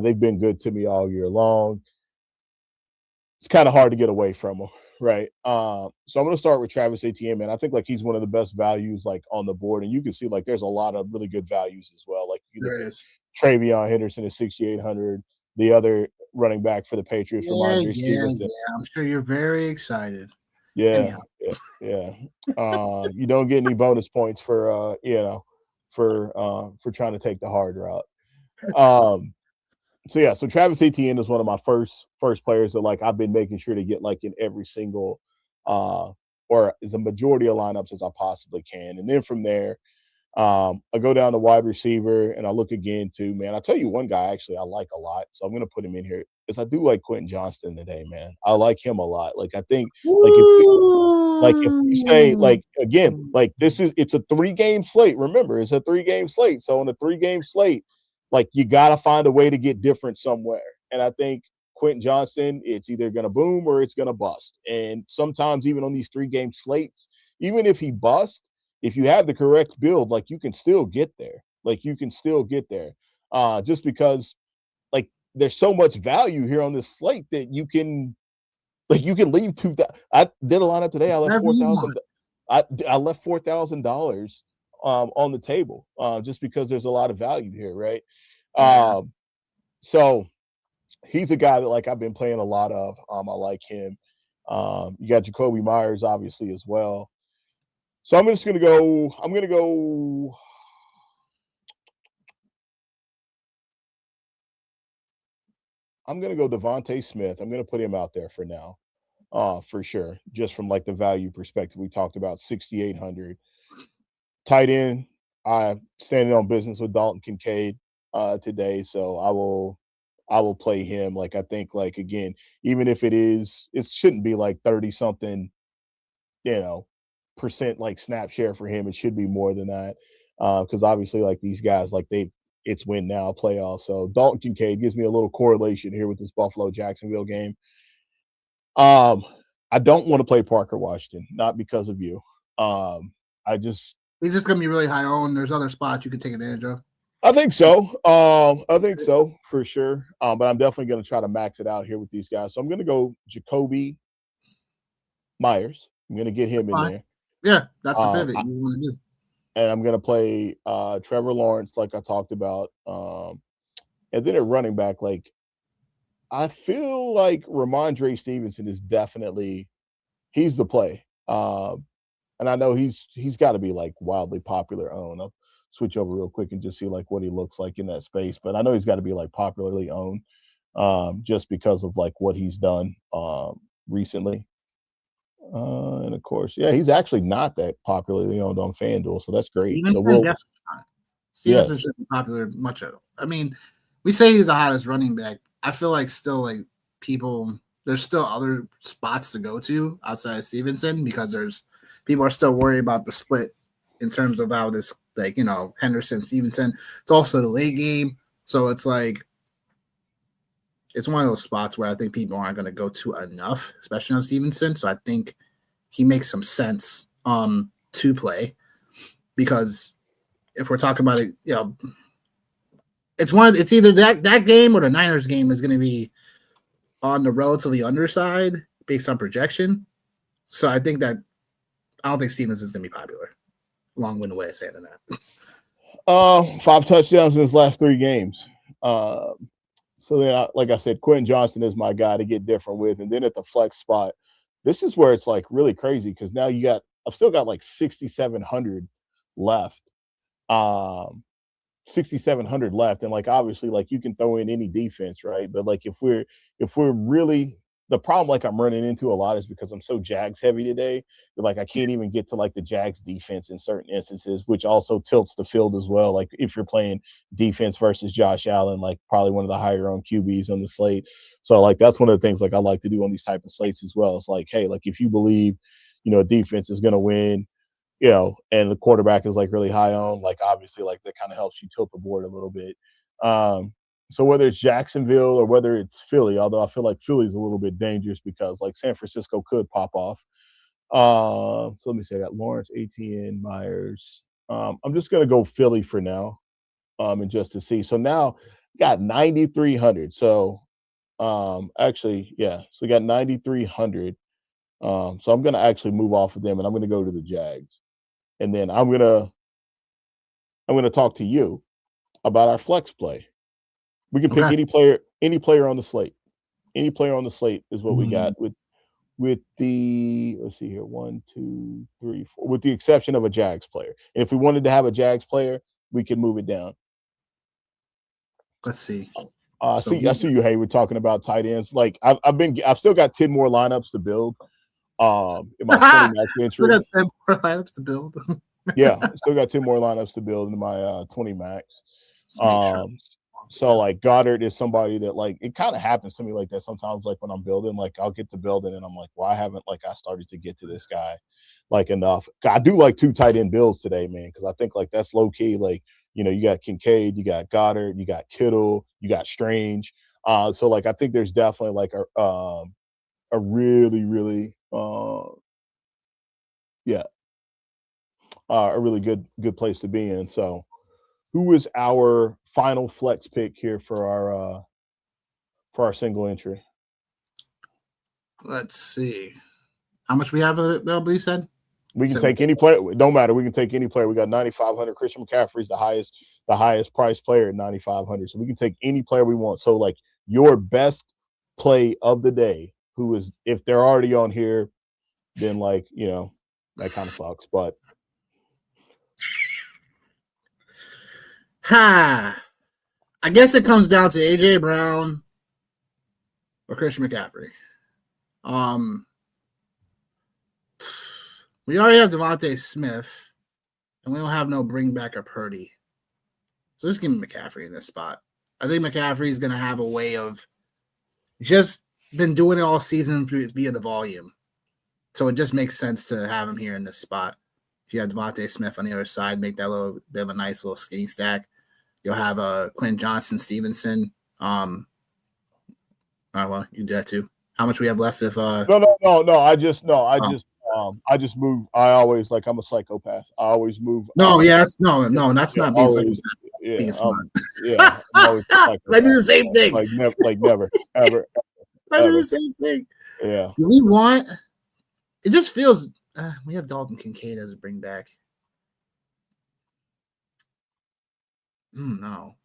they've been good to me all year long. It's kind of hard to get away from them, right? So I'm going to start with Travis Etienne, man. I think like he's one of the best values like on the board, and you can see like there's a lot of really good values as well. Like you look at Travion Henderson at 6,800, the other running back for the Patriots, Ramondre Stevenson. Yeah, I'm sure you're very excited. Yeah. You don't get any bonus points for for trying to take the hard route. So Travis Etienne is one of my first players that like I've been making sure to get like in every single or as a majority of lineups as I possibly can. And then from there, I go down to wide receiver and I look again too, man. I'll tell you one guy actually I like a lot, so I'm gonna put him in here. Is I do like Quentin Johnston today, man. I like him a lot. Like I think if we say like again, like it's a 3-game slate. Remember, it's a 3-game slate. So on a 3-game slate, like you gotta find a way to get different somewhere. And I think Quentin Johnston, it's either gonna boom or it's gonna bust. And sometimes even on these 3-game slates, even if he busts, if you have the correct build, like you can still get there. Just because like there's so much value here on this slate that you can leave I did a lineup today. I left $4,000. I left $4,000 on the table just because there's a lot of value here, right? So he's a guy that like I've been playing a lot of. I like him. You got Jacoby Myers obviously as well. So I'm gonna go Devontae Smith. I'm gonna put him out there for now. For sure. Just from like the value perspective. We talked about 6,800. Tight end, I'm standing on business with Dalton Kincaid today. So I will play him. Like I think like again, even if it shouldn't be like 30 something, percent like snap share for him. It should be more than that. Because obviously like these guys, like it's win now playoff. So Dalton Kincaid gives me a little correlation here with this Buffalo Jacksonville game. I don't want to play Parker Washington, not because of you. I just He's just going to be really high owned. There's other spots you could take advantage of. I think so. I think so for sure. But I'm definitely going to try to max it out here with these guys. So I'm going to go Jacoby Myers. I'm going to get him in there. Yeah, that's the pivot you want to do. And I'm going to play Trevor Lawrence, like I talked about. And then at running back, like I feel like Ramondre Stevenson is definitely he's the play. And I know he's got to be like wildly popular owned. I'll switch over real quick and just see like what he looks like in that space. But I know he's got to be like popularly owned just because of like what he's done recently. And of course, yeah, he's actually not that popularly owned on FanDuel, so that's great. Stevenson should be popular much. I mean, we say he's the hottest running back. I feel like still like there's still other spots to go to outside of Stevenson because people are still worried about the split in terms of how this, like, Henderson, Stevenson. It's also the late game. So it's like, it's one of those spots where I think people aren't going to go to enough, especially on Stevenson. So I think he makes some sense to play because if we're talking about it, it's either that game or the Niners game is going to be on the relatively underside based on projection. So I think that I don't think Stevens is going to be popular. Long-winded way of saying that. 5 touchdowns in his last 3 games. So then, like I said, Quentin Johnston is my guy to get different with. And then at the flex spot, this is where it's like really crazy because now I've still got like 6,700 left. 6,700 left. And like, obviously, like you can throw in any defense, right? But like, if we're really, the problem like I'm running into a lot is because I'm so Jags heavy today that like I can't even get to like the Jags defense in certain instances, which also tilts the field as well. Like if you're playing defense versus Josh Allen, like probably one of the higher owned QBs on the slate. So like that's one of the things like I like to do on these type of slates as well. It's like, hey, like if you believe, a defense is going to win, and the quarterback is like really high on, like obviously like that kind of helps you tilt the board a little bit. So whether it's Jacksonville or whether it's Philly, although I feel like Philly's a little bit dangerous because like San Francisco could pop off. So let me say I got Lawrence, ATN, Myers. I'm just going to go Philly for now and just to see. So now got 9,300. So actually, yeah. So we got 9,300. So I'm going to actually move off of them and I'm going to go to the Jags. And then I'm going to talk to you about our flex play. We can pick any player on the slate. Any player on the slate is what we got with the, let's see here, 1, 2, 3, 4, with the exception of a Jags player. And if we wanted to have a Jags player, we can move it down. Let's see. I see you, hey, we're talking about tight ends. Like I've still got 10 more lineups to build. In my 20 max entry. Still got 10 more lineups to build. Yeah, still got 10 more lineups to build in my 20 max. So like Goddard is somebody that like it kind of happens to me like that sometimes. Like when I'm building, like I'll get to building and I'm like, well, I haven't like I started to get to this guy like enough. I do like 2 tight end builds today, man, because I think like that's low key. Like you got Kincaid, you got Goddard, you got Kittle, you got Strange. So like I think there's definitely like a really really a really good place to be in. So who is our final flex pick here for our single entry? Let's see. How much we have available, you said? We can take any player. It don't matter. We can take any player. We got 9,500. Christian McCaffrey's the highest priced player at 9,500. So we can take any player we want. So like your best play of the day, who is, if they're already on here, then like, that kind of sucks. But I guess it comes down to AJ Brown or Christian McCaffrey. We already have Devontae Smith, and we don't have no bring back or Purdy. So just give me McCaffrey in this spot. I think McCaffrey is going to have a way of just been doing it all season via the volume. So it just makes sense to have him here in this spot. If you have Devontae Smith on the other side, make that a little bit of a nice little skinny stack. You'll have Quentin Johnston, Stevenson. Well, you do that too. How much we have left? If no. I just I just move. I always like. I'm a psychopath. I always move. No, yeah, that's that's not being Always. psychopath. Being Yeah. smart. Yeah. I'm always a I do psychopath. the same thing. Like never, ever, I do ever. the same thing. Yeah. Do we want? It just feels we have Dalton Kincaid as a bring back. No.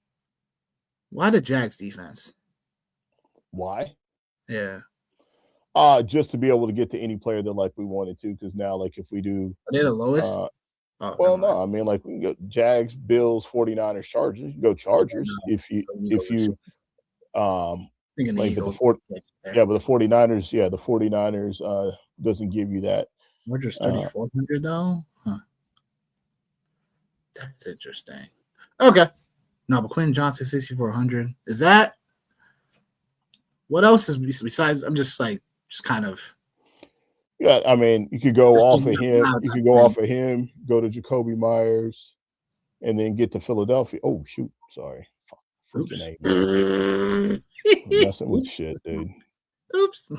Why the Jags defense? Why? Yeah. Just to be able to get to any player that like we wanted to, because now like if we do, Are they the lowest? well, no, I mean like we can go Jags, Bills, 49ers, Chargers. You can go Chargers if you thinking like, the but Eagles. but the 49ers doesn't give you that. We're just 3,400 though. Huh. That's interesting. Okay. No, but Quentin Johnson 6,400. Is that what else is besides? I'm just kind of. Yeah, I mean, you could go off of him. You could go off of him, go to Jacoby Myers, and then get to Philadelphia. Oh shoot, sorry, freaking A. I'm messing with shit, dude. Oops.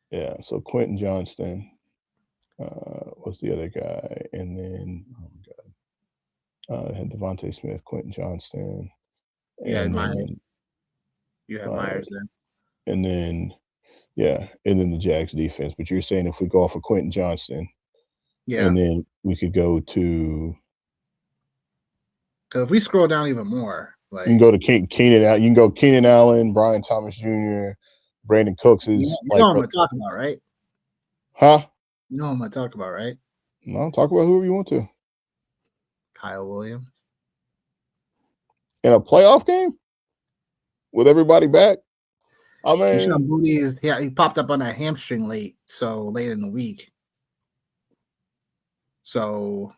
Yeah, so Quentin Johnston. What's the other guy? And then had Devontae Smith, Quentin Johnston. Yeah, Myers. You have Myers then. And then the Jags defense. But you're saying if we go off of Quentin Johnston, and then we could go to. Because if we scroll down even more, like you can go to Keenan Allen. You can go Keenan Allen, Brian Thomas Jr., Brandon Cooks is you know what I'm gonna talk about, right? Huh? You know what I'm gonna talk about, right? No, talk about whoever you want to. Kyle Williams. In a playoff game? With everybody back? I mean, Keyshawn Booty he popped up on that hamstring late in the week. So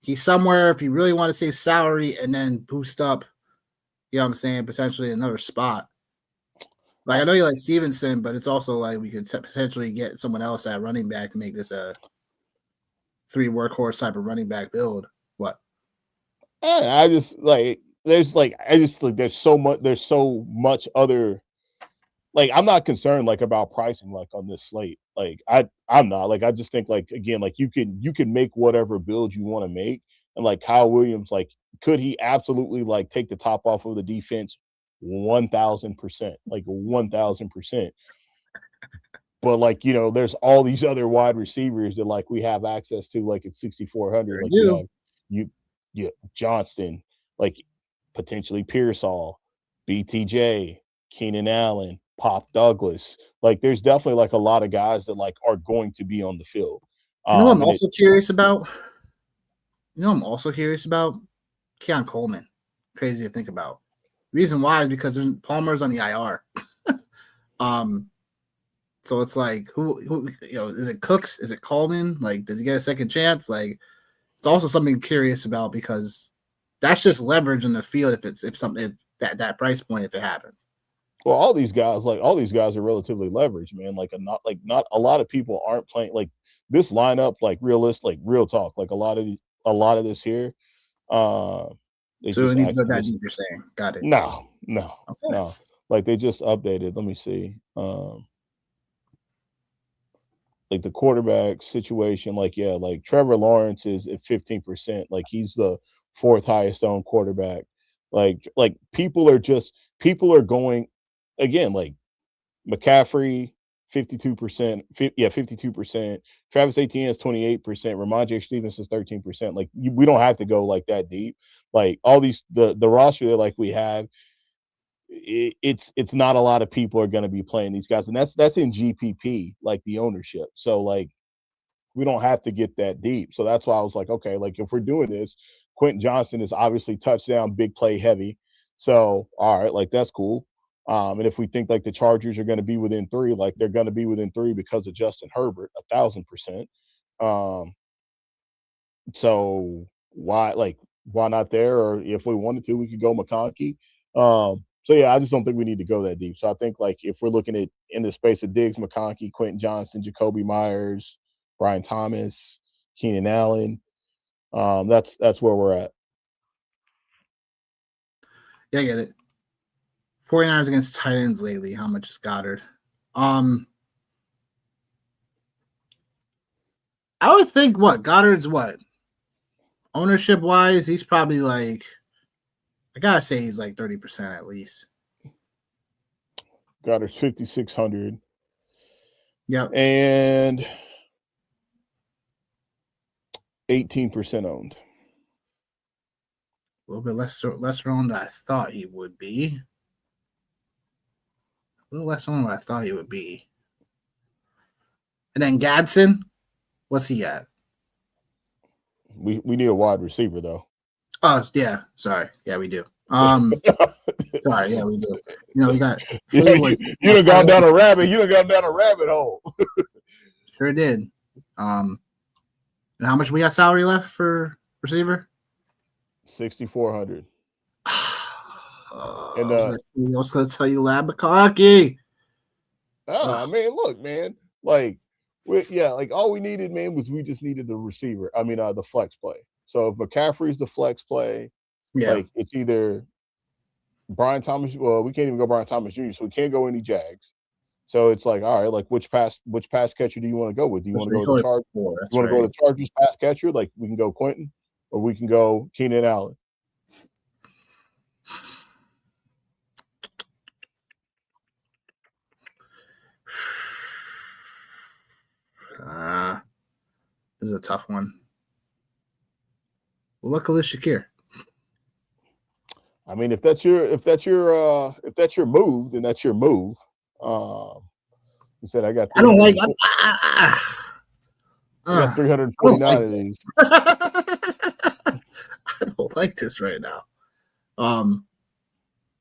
he's somewhere if you really want to say salary and then boost up, you know what I'm saying, potentially another spot. Like I know you like Stevenson, but it's also like we could potentially get someone else at running back to make this a 3 workhorse type of running back build. What? I just like there's so much other. Like I'm not concerned like about pricing like on this slate. Like I'm not like I just think like again like you can make whatever build you want to make, and like Kyle Williams, like could he absolutely like take the top off of the defense 1,000%, like 1,000%. But like there's all these other wide receivers that like we have access to like at 6,400. Like you have Johnston, like potentially Pearsall, BTJ, Keenan Allen, Pop Douglas. Like there's definitely like a lot of guys that like are going to be on the field. I'm also curious about? Keon Coleman. Crazy to think about. Reason why is because Palmer's on the IR. So it's like who is it Cooks? Is it Coleman? Like, does he get a second chance? Like, it's also something curious about because that's just leverage in the field if that price point if it happens. Well, all these guys are relatively leveraged, man. Like not a lot of people aren't playing like this lineup, like real talk. Like a lot of this here. So we need to go that deep. You're saying, got it? No. Like they just updated. Let me see. Like the quarterback situation, like Trevor Lawrence is at 15%. Like he's the 4th highest owned quarterback. Like people are going again. Like McCaffrey 52%, 52%. Travis Etienne is 28%. Ramondre Stevenson is 13%. Like we don't have to go like that deep. Like all these the roster that like we have. It's not a lot of people are going to be playing these guys, and that's in GPP, like the ownership. So like we don't have to get that deep. So that's why I was like, okay, like if we're doing this, Quentin Johnston is obviously touchdown, big play heavy. So all right, like that's cool. And if we think like the Chargers are going to be within 3, like they're going to be within 3 because of Justin Herbert, 1,000%. So why not there? Or if we wanted to, we could go McConkey. So yeah, I just don't think we need to go that deep. So I think like if we're looking at in the space of Diggs, McConkey, Quentin Johnston, Jacoby Myers, Brian Thomas, Keenan Allen, that's where we're at. Yeah, I get it. 49ers against tight ends lately. How much is Goddard? I would think Goddard's ownership wise, he's probably like, I gotta say he's like 30% at least. Goddard's 5,600. Yep. And 18% owned. A little bit less owned than I thought he would be. A little less owned than I thought he would be. And then Gadsden, what's he at? We need a wide receiver though. Oh yeah, sorry. Yeah, we do. Sorry, yeah, we do. We got. You done gone down a rabbit. You done gone down a rabbit hole. Sure did. And how much we got salary left for receiver? 6,400. And I was going to tell you, Lab McConkey. I mean, look, man. Like all we needed, man, was we just needed the receiver. I mean, the flex play. So if McCaffrey's the flex play, like it's either Brian Thomas. Well, we can't even go Brian Thomas Jr., so we can't go any Jags. So it's like, all right, like which pass catcher do you want to go with? Do you want to go with the Chargers? You want to go with the Chargers pass catcher? Like we can go Quentin, or we can go Keenan Allen. This is a tough one. Well, luckily Shakir. I mean, if that's your move, then that's your move. He said, "I got." I don't like. I got 349 of these. I don't like this right now.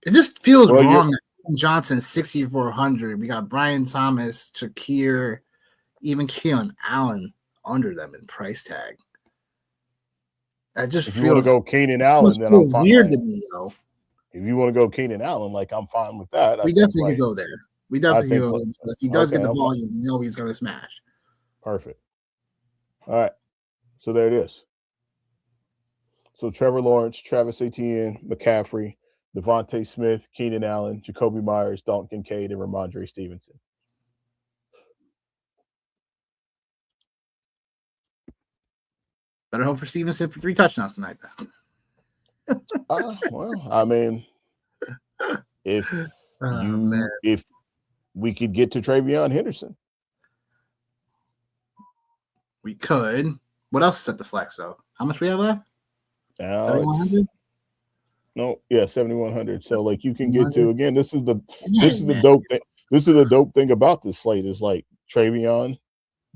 It just feels wrong. Johnson 6,400. We got Brian Thomas, Shakir, even Keon Allen under them in price tag. I just if you want to go Keenan Allen, then I'm fine. Weird to me, though. If you want to go Keenan Allen, like I'm fine with that. We definitely could go there. We definitely could go there. If he does get the volume, you know he's going to smash. Perfect. All right. So there it is. So Trevor Lawrence, Travis Etienne, McCaffrey, Devontae Smith, Keenan Allen, Jacoby Myers, Dalton Kincaid, and Ramondre Stevenson. Better hope for Stevenson for 3 touchdowns tonight, though. Well, I mean, if we could get to Travion Henderson, we could. What else is at the flex though? How much we have left? 7,100. No, yeah, 7,100. So like you can get to again. This is the dope thing. This is the dope thing about this slate is like Travion,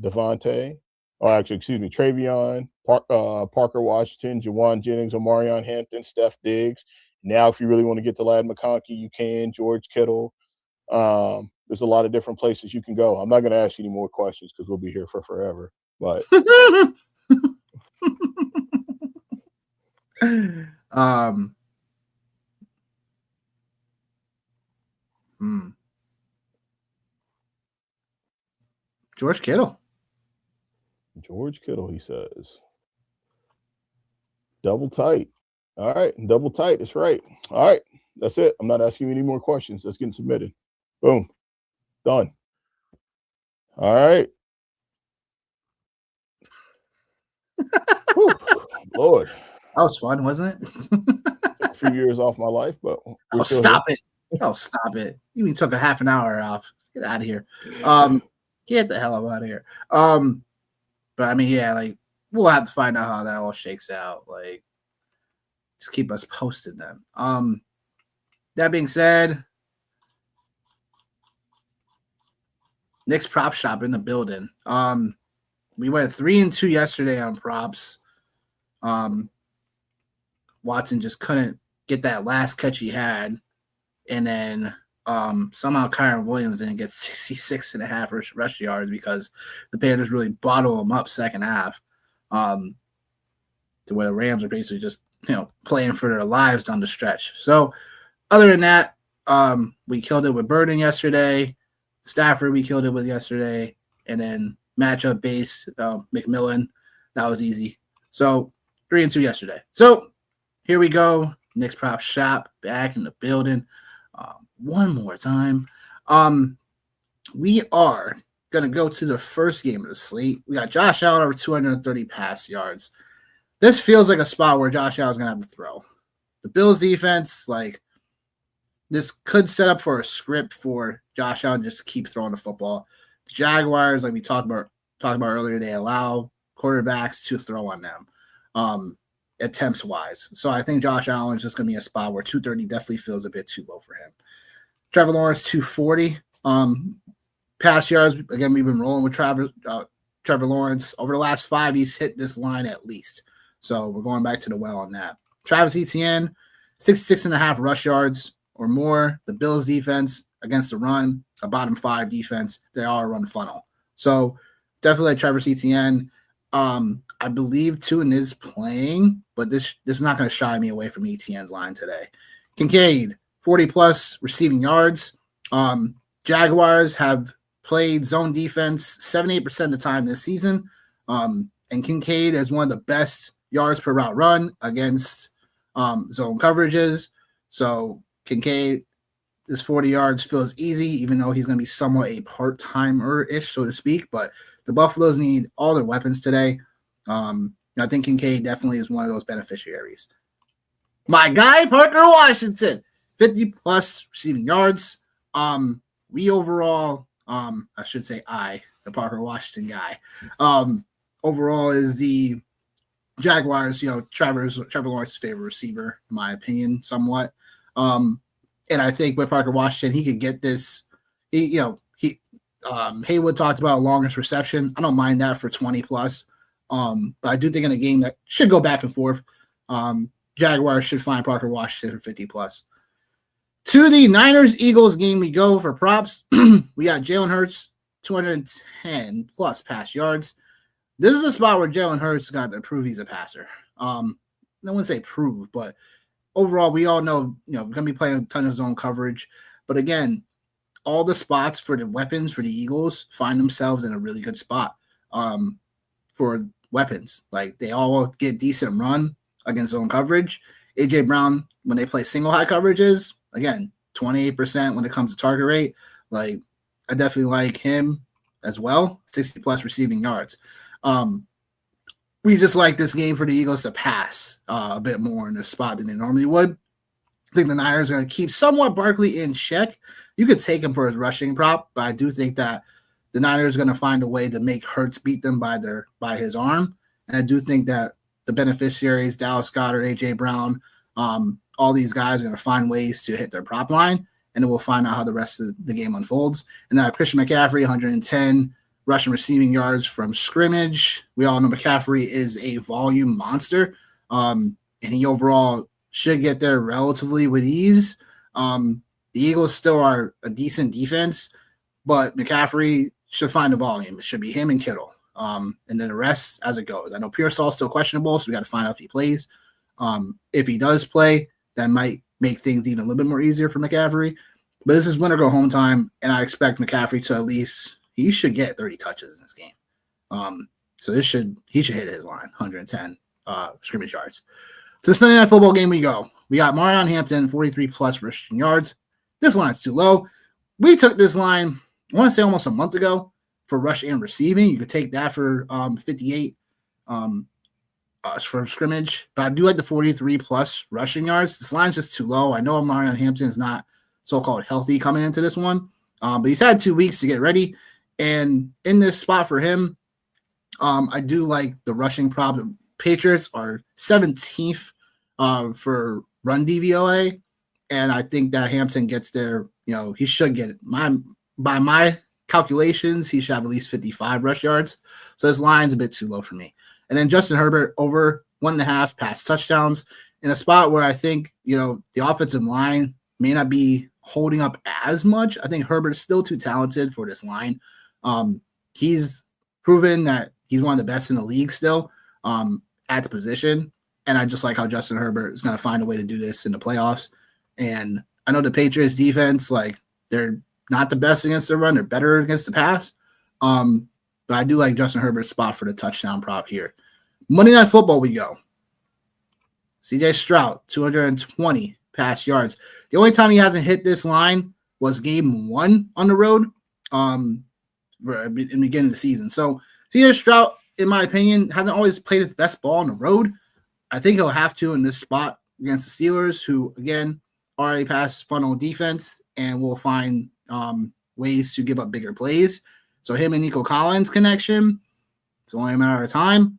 Devontae, or actually, excuse me, Travion, Parker Washington, Jawan Jennings, Omarion Hampton, Steph Diggs. Now, if you really want to get to Lad McConkey, you can. George Kittle. There's a lot of different places you can go. I'm not going to ask you any more questions because we'll be here for forever. But George Kittle. George Kittle, he says. Double tight. All right. Double tight. That's right. All right. That's it. I'm not asking you any more questions. That's getting submitted. Boom. Done. All right. Whew. Lord. That was fun, wasn't it? A few years off my life, but stop it. Oh, stop it. You even took a half an hour off. Get out of here. Get the hell out of here. But I mean, yeah, like we'll have to find out how that all shakes out. Like, just keep us posted then. That being said, Nick's prop shop in the building. We went 3-2 yesterday on props. Watson just couldn't get that last catch he had. And then somehow Kyron Williams didn't get 66.5 rush yards because the Panthers really bottled him up second half. To where the Rams are basically just, playing for their lives down the stretch. So other than that, we killed it with Burden yesterday. Stafford we killed it with yesterday. And then matchup base, McMillan. That was easy. So 3-2 yesterday. So here we go. Nick's prop shop back in the building. One more time. We are going to go to the first game of the slate. We got Josh Allen over 230 pass yards. This feels like a spot where Josh Allen's going to have to throw. The Bills defense, like, this could set up for a script for Josh Allen just to keep throwing the football. The Jaguars, like we talked about earlier, they allow quarterbacks to throw on them, attempts wise. So I think Josh Allen is just going to be a spot where 230 definitely feels a bit too low for him. Trevor Lawrence 240 pass yards. Again, we've been rolling with Trevor Lawrence over the last 5. He's hit this line at least. So we're going back to the well on that. Travis Etienne 66.5 rush yards or more. The Bills defense against the run, a bottom 5 defense, they are a run funnel. So definitely like Travis Etienne. I believe Tune is playing, but this is not going to shy me away from Etienne's line today. Kincaid 40+ receiving yards. Jaguars have played zone defense 78% of the time this season. And Kincaid is one of the best yards per route run against zone coverages. So Kincaid, this 40 yards feels easy, even though he's going to be somewhat a part-timer-ish, so to speak. But the Buffaloes need all their weapons today. I think Kincaid definitely is one of those beneficiaries. My guy, Parker Washington, 50+ receiving yards. We overall, I should say the Parker Washington guy, overall is the Jaguars, Trevor Lawrence's favorite receiver, in my opinion, somewhat. And I think with Parker Washington, he could get this. Haywood talked about longest reception. I don't mind that for 20+. But I do think in a game that should go back and forth, Jaguars should find Parker Washington for 50+. To the Niners-Eagles game we go for props. We got Jalen Hurts, 210+ pass yards. This is a spot where Jalen Hurts got to prove he's a passer. I wouldn't say prove, but overall, we all know, we're going to be playing a ton of zone coverage. But again, all the spots for the weapons for the Eagles find themselves in a really good spot for weapons. Like, they all get decent run against zone coverage. A.J. Brown, when they play single high coverages, again, 28% when it comes to target rate. Like, I definitely like him as well, 60+ receiving yards. We just like this game for the Eagles to pass a bit more in this spot than they normally would. I think the Niners are going to keep somewhat Barkley in check. You could take him for his rushing prop, but I do think that the Niners are going to find a way to make Hurts beat them by his arm. And I do think that the beneficiaries, Dallas Goedert, A.J. Brown, all these guys are going to find ways to hit their prop line, and then we'll find out how the rest of the game unfolds. And then Christian McCaffrey, 110 rushing receiving yards from scrimmage. We all know McCaffrey is a volume monster, and he overall should get there relatively with ease. The Eagles still are a decent defense, but McCaffrey should find the volume. It should be him and Kittle, and then the rest as it goes. I know Pearsall's still questionable, so we got to find out if he plays. If he does play, that might make things even a little bit more easier for McCaffrey. But this is win or go home time, and I expect McCaffrey to at least he should get 30 touches in this game. So he should hit his line, 110 scrimmage yards. To the Sunday Night Football game we go. We got Marion Hampton, 43+ rushing yards. This line's too low. We took this line, I want to say almost a month ago, for rush and receiving. You could take that for 58 from scrimmage. But I do like the 43+ rushing yards. This line's just too low. I know Marion Hampton is not so-called healthy coming into this one, but he's had 2 weeks to get ready. And in this spot for him, I do like the rushing prop. Patriots are 17th for run DVOA, and I think that Hampton gets there. He should get it. By my calculations, he should have at least 55 rush yards. So this line's a bit too low for me. And then Justin Herbert over 1.5 pass touchdowns in a spot where I think, the offensive line may not be holding up as much. I think Herbert's still too talented for this line. He's proven that he's one of the best in the league still at the position. And I just like how Justin Herbert is going to find a way to do this in the playoffs. And I know the Patriots defense, they're not the best against the run. They're better against the pass. But I do like Justin Herbert's spot for the touchdown prop here. Monday Night Football we go. C.J. Stroud, 220 pass yards. The only time he hasn't hit this line was game 1 on the road. in the beginning of the season. So CJ Stroud, in my opinion, hasn't always played his best ball on the road. I think he'll have to in this spot against the Steelers, who, again, are a pass funnel defense and will find ways to give up bigger plays. So him and Nico Collins connection, it's only a matter of time.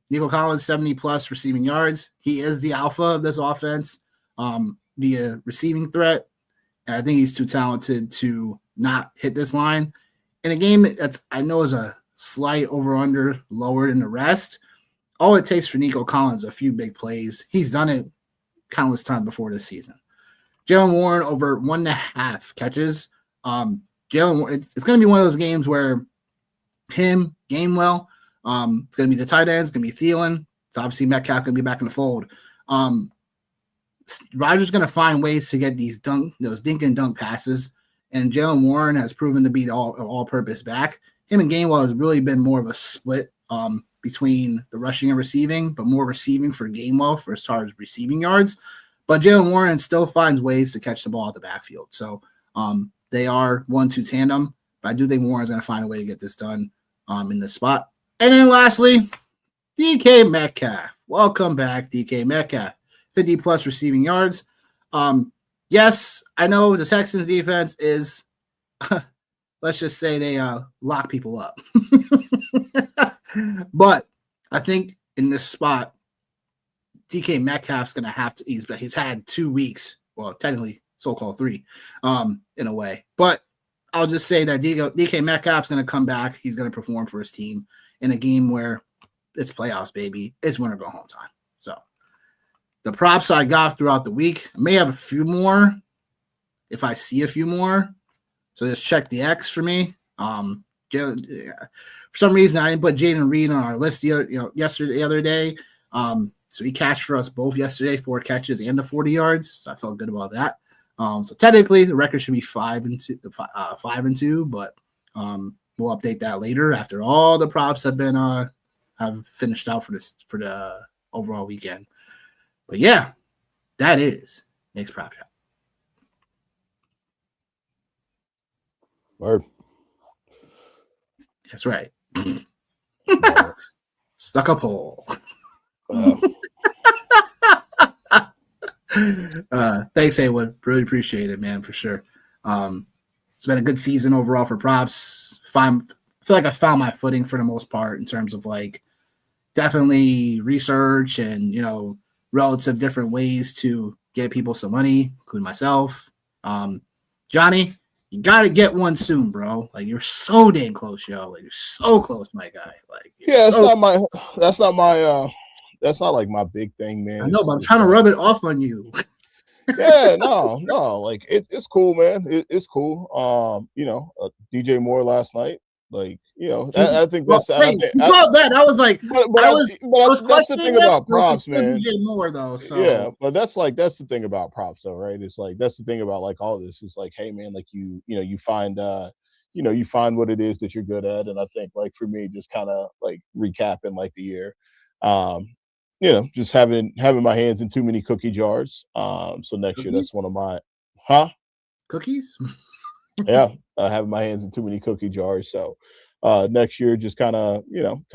Nico Collins, 70-plus receiving yards. He is the alpha of this offense via receiving threat. And I think he's too talented to not hit this line. In a game that's, I know, is a slight over-under lower than the rest, all it takes for Nico Collins, a few big plays. He's done it countless times before this season. Jaylen Warren over 1.5 catches. Jaylen Warren, it's going to be one of those games where him, Gainwell, it's going to be the tight ends, it's going to be Thielen. It's obviously Metcalf going to be back in the fold. Rodgers going to find ways to get those dink and dunk passes, and Jaylen Warren has proven to be the all-purpose back. Him and Gainwell has really been more of a split between the rushing and receiving, but more receiving for Gainwell for as far as receiving yards. But Jaylen Warren still finds ways to catch the ball at the backfield. So they are 1-2 tandem, but I do think Warren's going to find a way to get this done in this spot. And then lastly, DK Metcalf. Welcome back, DK Metcalf. 50-plus receiving yards. Yes, I know the Texans defense is, let's just say they lock people up. But I think in this spot, DK Metcalf's going to have to, he's had 2 weeks, well, technically so-called 3 in a way. But I'll just say that DK Metcalf's going to come back. He's going to perform for his team in a game where it's playoffs, baby. It's winner go home time. So the props I got throughout the week, I may have a few more if I see a few more. So just check the X for me. For some reason, I didn't put Jaden Reed on our list the other day. So he catched for us both yesterday, 4 catches and the 40 yards. So I felt good about that. So technically, the record should be 5-2, but we'll update that later after all the props have been have finished out for the overall weekend. But yeah, that is Nick's prop shop. Word. That's right. Stuck up hole. Thanks, Haywood. Really appreciate it, man, for sure. It's been a good season overall for props. I feel like I found my footing for the most part in terms of like definitely research and relative different ways to get people some money, including myself. Johnny, you gotta get one soon, bro. Like you're so dang close, yo. Like you're so close, my guy. Like that's not like my big thing, man. I know, but I'm trying to rub it off on you. Yeah, no, like it's cool, man. It's cool. DJ Moore last night, like I think that's. I was like, that's the thing about props, man. DJ Moore though, so yeah, but that's the thing about props, though, right? It's like that's the thing about like all this. It's like, hey, man, like you find you find what it is that you're good at, and I think like for me, just kind of like recapping like the year. Just having my hands in too many cookie jars. So next year, that's one of my cookies. Yeah, having my hands in too many cookie jars. So next year, just kind of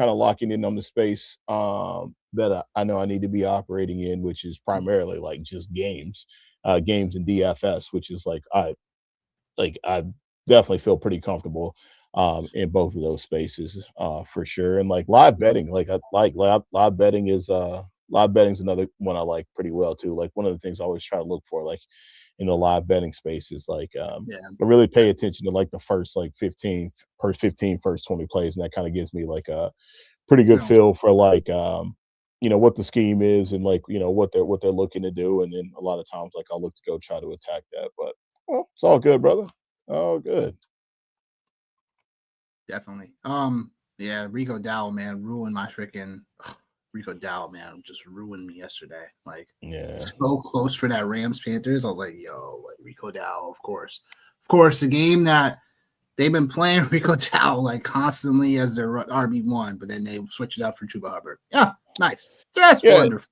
locking in on the space that I know I need to be operating in, which is primarily like just games and DFS, which is like I definitely feel pretty comfortable in both of those spaces for sure. And like live betting, live betting is another one I like pretty well too. Like one of the things I always try to look for, like in the live betting space, is like I really pay attention to like the first 15 first 20 plays, and that kind of gives me like a pretty good feel for like what the scheme is and like what they're looking to do. And then a lot of times like I'll look to go try to attack that. But it's all good, brother. All good. Definitely. Rico Dowell, man, ruined my freaking Rico Dowell, man, just ruined me yesterday. Like, so close for that Rams Panthers. I was like, like Rico Dowell, of course, the game that they've been playing Rico Dowell like constantly as their RB1, but then they switched it up for Chuba Hubbard. Yeah, nice. That's wonderful.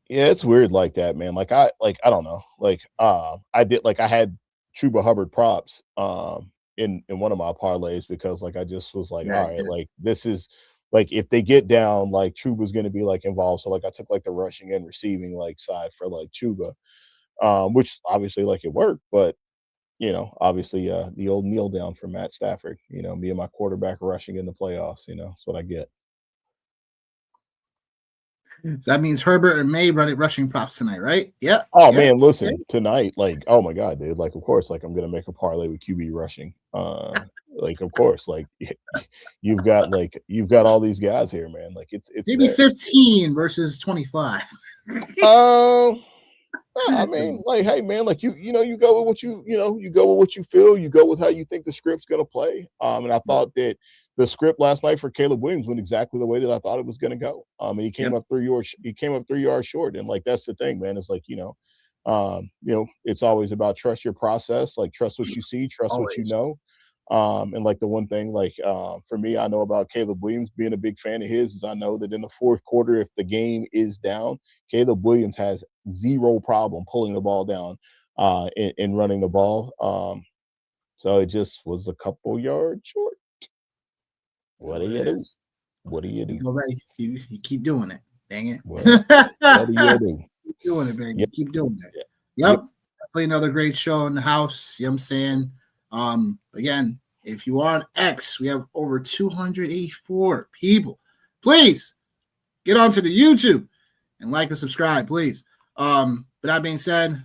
Yeah, it's weird like that, man. Like I don't know. Like I had Chuba Hubbard props in one of my parlays because like I just was like, Yeah, all right, like this is like if they get down, like Chuba's going to be like involved. So like I took like the rushing and receiving like side for like Chuba, which obviously like it worked, but obviously the old kneel down for Matt Stafford. Me and my quarterback rushing in the playoffs. That's what I get. so that means Herbert and May running rushing props tonight, right? Yeah. Oh Yeah. man, listen, tonight, like, oh my god, dude, like, of course, like, I'm gonna make a parlay with QB rushing. Like, of course, like, you've got all these guys here, man. Like, it's Maybe there. 15 versus 25. Um, I mean, like, hey, man, like, you go with what you go with what you feel, you go with how you think the script's gonna play. And I thought that the script last night for Caleb Williams went exactly the way that I thought it was gonna go. And he came up 3 yards. He came up 3 yards short, and like that's the thing, man. It's like it's always about trust your process, like trust what you see, trust what you Always. know. And like the one thing, like for me, I know about Caleb Williams being a big fan of his is I know that in the fourth quarter, if the game is down, Caleb Williams has zero problem pulling the ball down and running the ball. So it just was a couple yards short. What do you do? What do you do? You go back. You keep doing it. Dang it. What do you do? Keep doing it, baby. Yep. Keep doing it. Yep. Yep. Definitely another great show in the house. You know what I'm saying? Again, if you are on X, we have over 284 people. Please get onto the YouTube and like and subscribe, please. But that being said,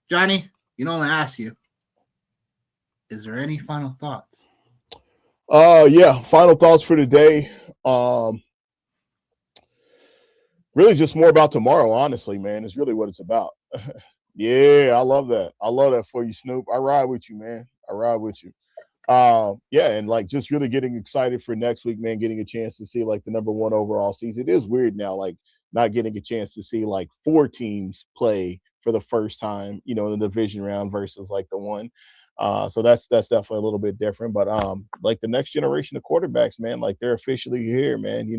Johnny, I'm gonna ask you, is there any final thoughts? Yeah, final thoughts for today. Really just more about tomorrow, honestly, man. It's really what it's about. Yeah, I love that. I love that for you, Snoop. I ride with you, man. I ride with you. Yeah, and like just really getting excited for next week, man, getting a chance to see like the number one overall season. It is weird now, like not getting a chance to see like 4 teams play for the first time, in the division round versus like the one. So that's definitely a little bit different. But like the next generation of quarterbacks, man, like they're officially here, man.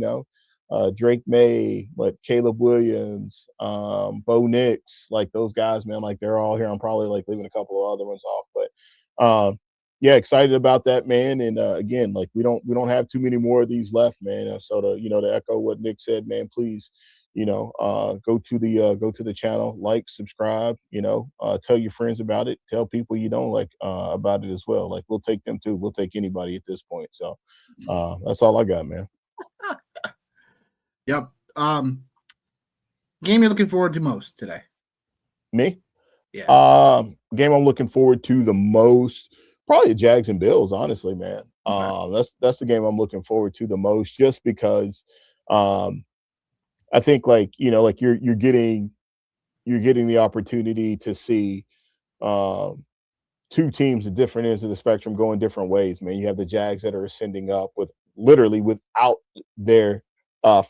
Drake May, but Caleb Williams, Bo Nix, like those guys, man, like they're all here. I'm probably like leaving a couple of other ones off, but yeah, excited about that, man. And again, like we don't have too many more of these left, man. So to echo what Nick said, man, please, go to the channel, like, subscribe, tell your friends about it, tell people you don't like about it as well. Like we'll take them too. We'll take anybody at this point. So that's all I got, man. Yep. Game you're looking forward to most today? Me? Yeah. Game I'm looking forward to the most, probably the Jags and Bills, honestly, man. Okay. That's the game I'm looking forward to the most, just because I think like like you're getting the opportunity to see two teams at different ends of the spectrum going different ways, man. You have the Jags that are ascending up with literally without their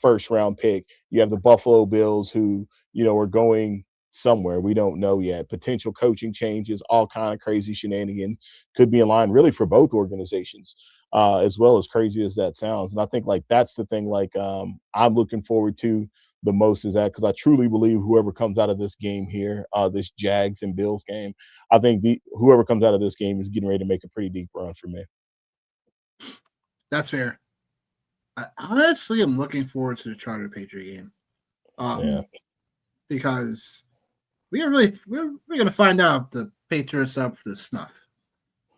first round pick. You have the Buffalo Bills who, are going somewhere we don't know yet. Potential coaching changes, all kind of crazy shenanigans could be in line really for both organizations, as well as crazy as that sounds. And I think like that's the thing like I'm looking forward to the most is that because I truly believe whoever comes out of this game here, this Jags and Bills game, I think whoever comes out of this game is getting ready to make a pretty deep run for me. That's fair. I honestly am looking forward to the Charger Patriot game. Because we're going to find out if the Patriots up to snuff,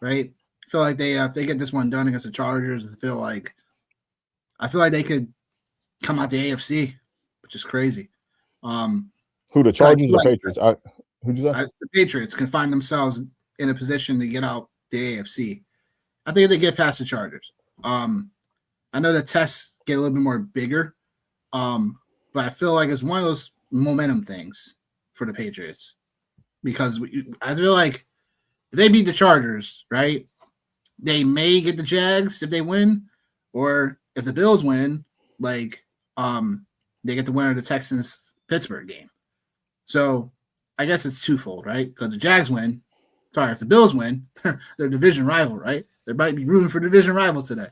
right? I feel like if they get this one done against the Chargers, I feel like they could come out the AFC, which is crazy. Who, the Chargers or the Patriots? Who'd you say? The Patriots can find themselves in a position to get out the AFC. I think if they get past the Chargers. I know the tests get a little bit more bigger, but I feel like it's one of those momentum things for the Patriots because I feel like if they beat the Chargers, right, they may get the Jags if they win, or if the Bills win, like they get the winner of the Texans-Pittsburgh game. So I guess it's twofold, right? Because the Jags win. Sorry, if the Bills win, they're division rival, right? They might be rooting for division rival today.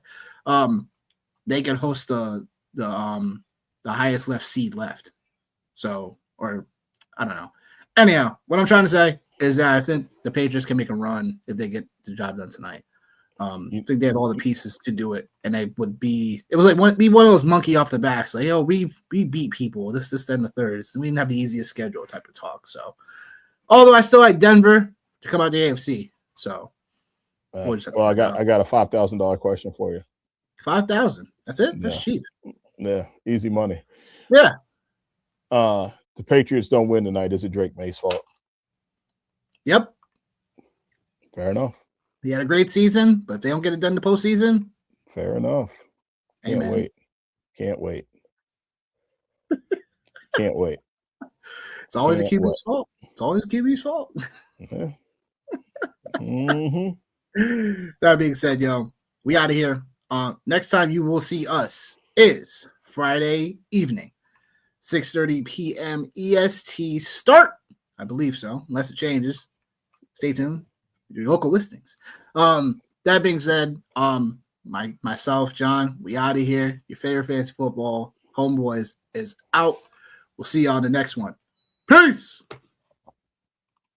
They can host the highest left seed left. So, or I don't know. Anyhow, what I'm trying to say is that I think the Patriots can make a run if they get the job done tonight. I think they had all the pieces to do it, and it was like one of those monkey off the backs, like, we beat people, this, then the thirds, and we didn't have the easiest schedule type of talk. So, although I still like Denver to come out the AFC. So, well, I got a $5,000 question for you. 5,000. That's it. That's cheap. Yeah, easy money. Yeah. The Patriots don't win tonight. Is it Drake May's fault? Yep. Fair enough. He had a great season, but if they don't get it done in the postseason, fair enough. Can't wait. Can't wait. Can't wait. It's always a QB's fault. It's always QB's fault. Yeah. That being said, we out of here. Next time you will see us is Friday evening, 6:30 p.m. EST start. I believe so, unless it changes. Stay tuned. Your local listings. That being said, myself, John, we out of here. Your favorite fantasy football homeboys is out. We'll see you on the next one. Peace.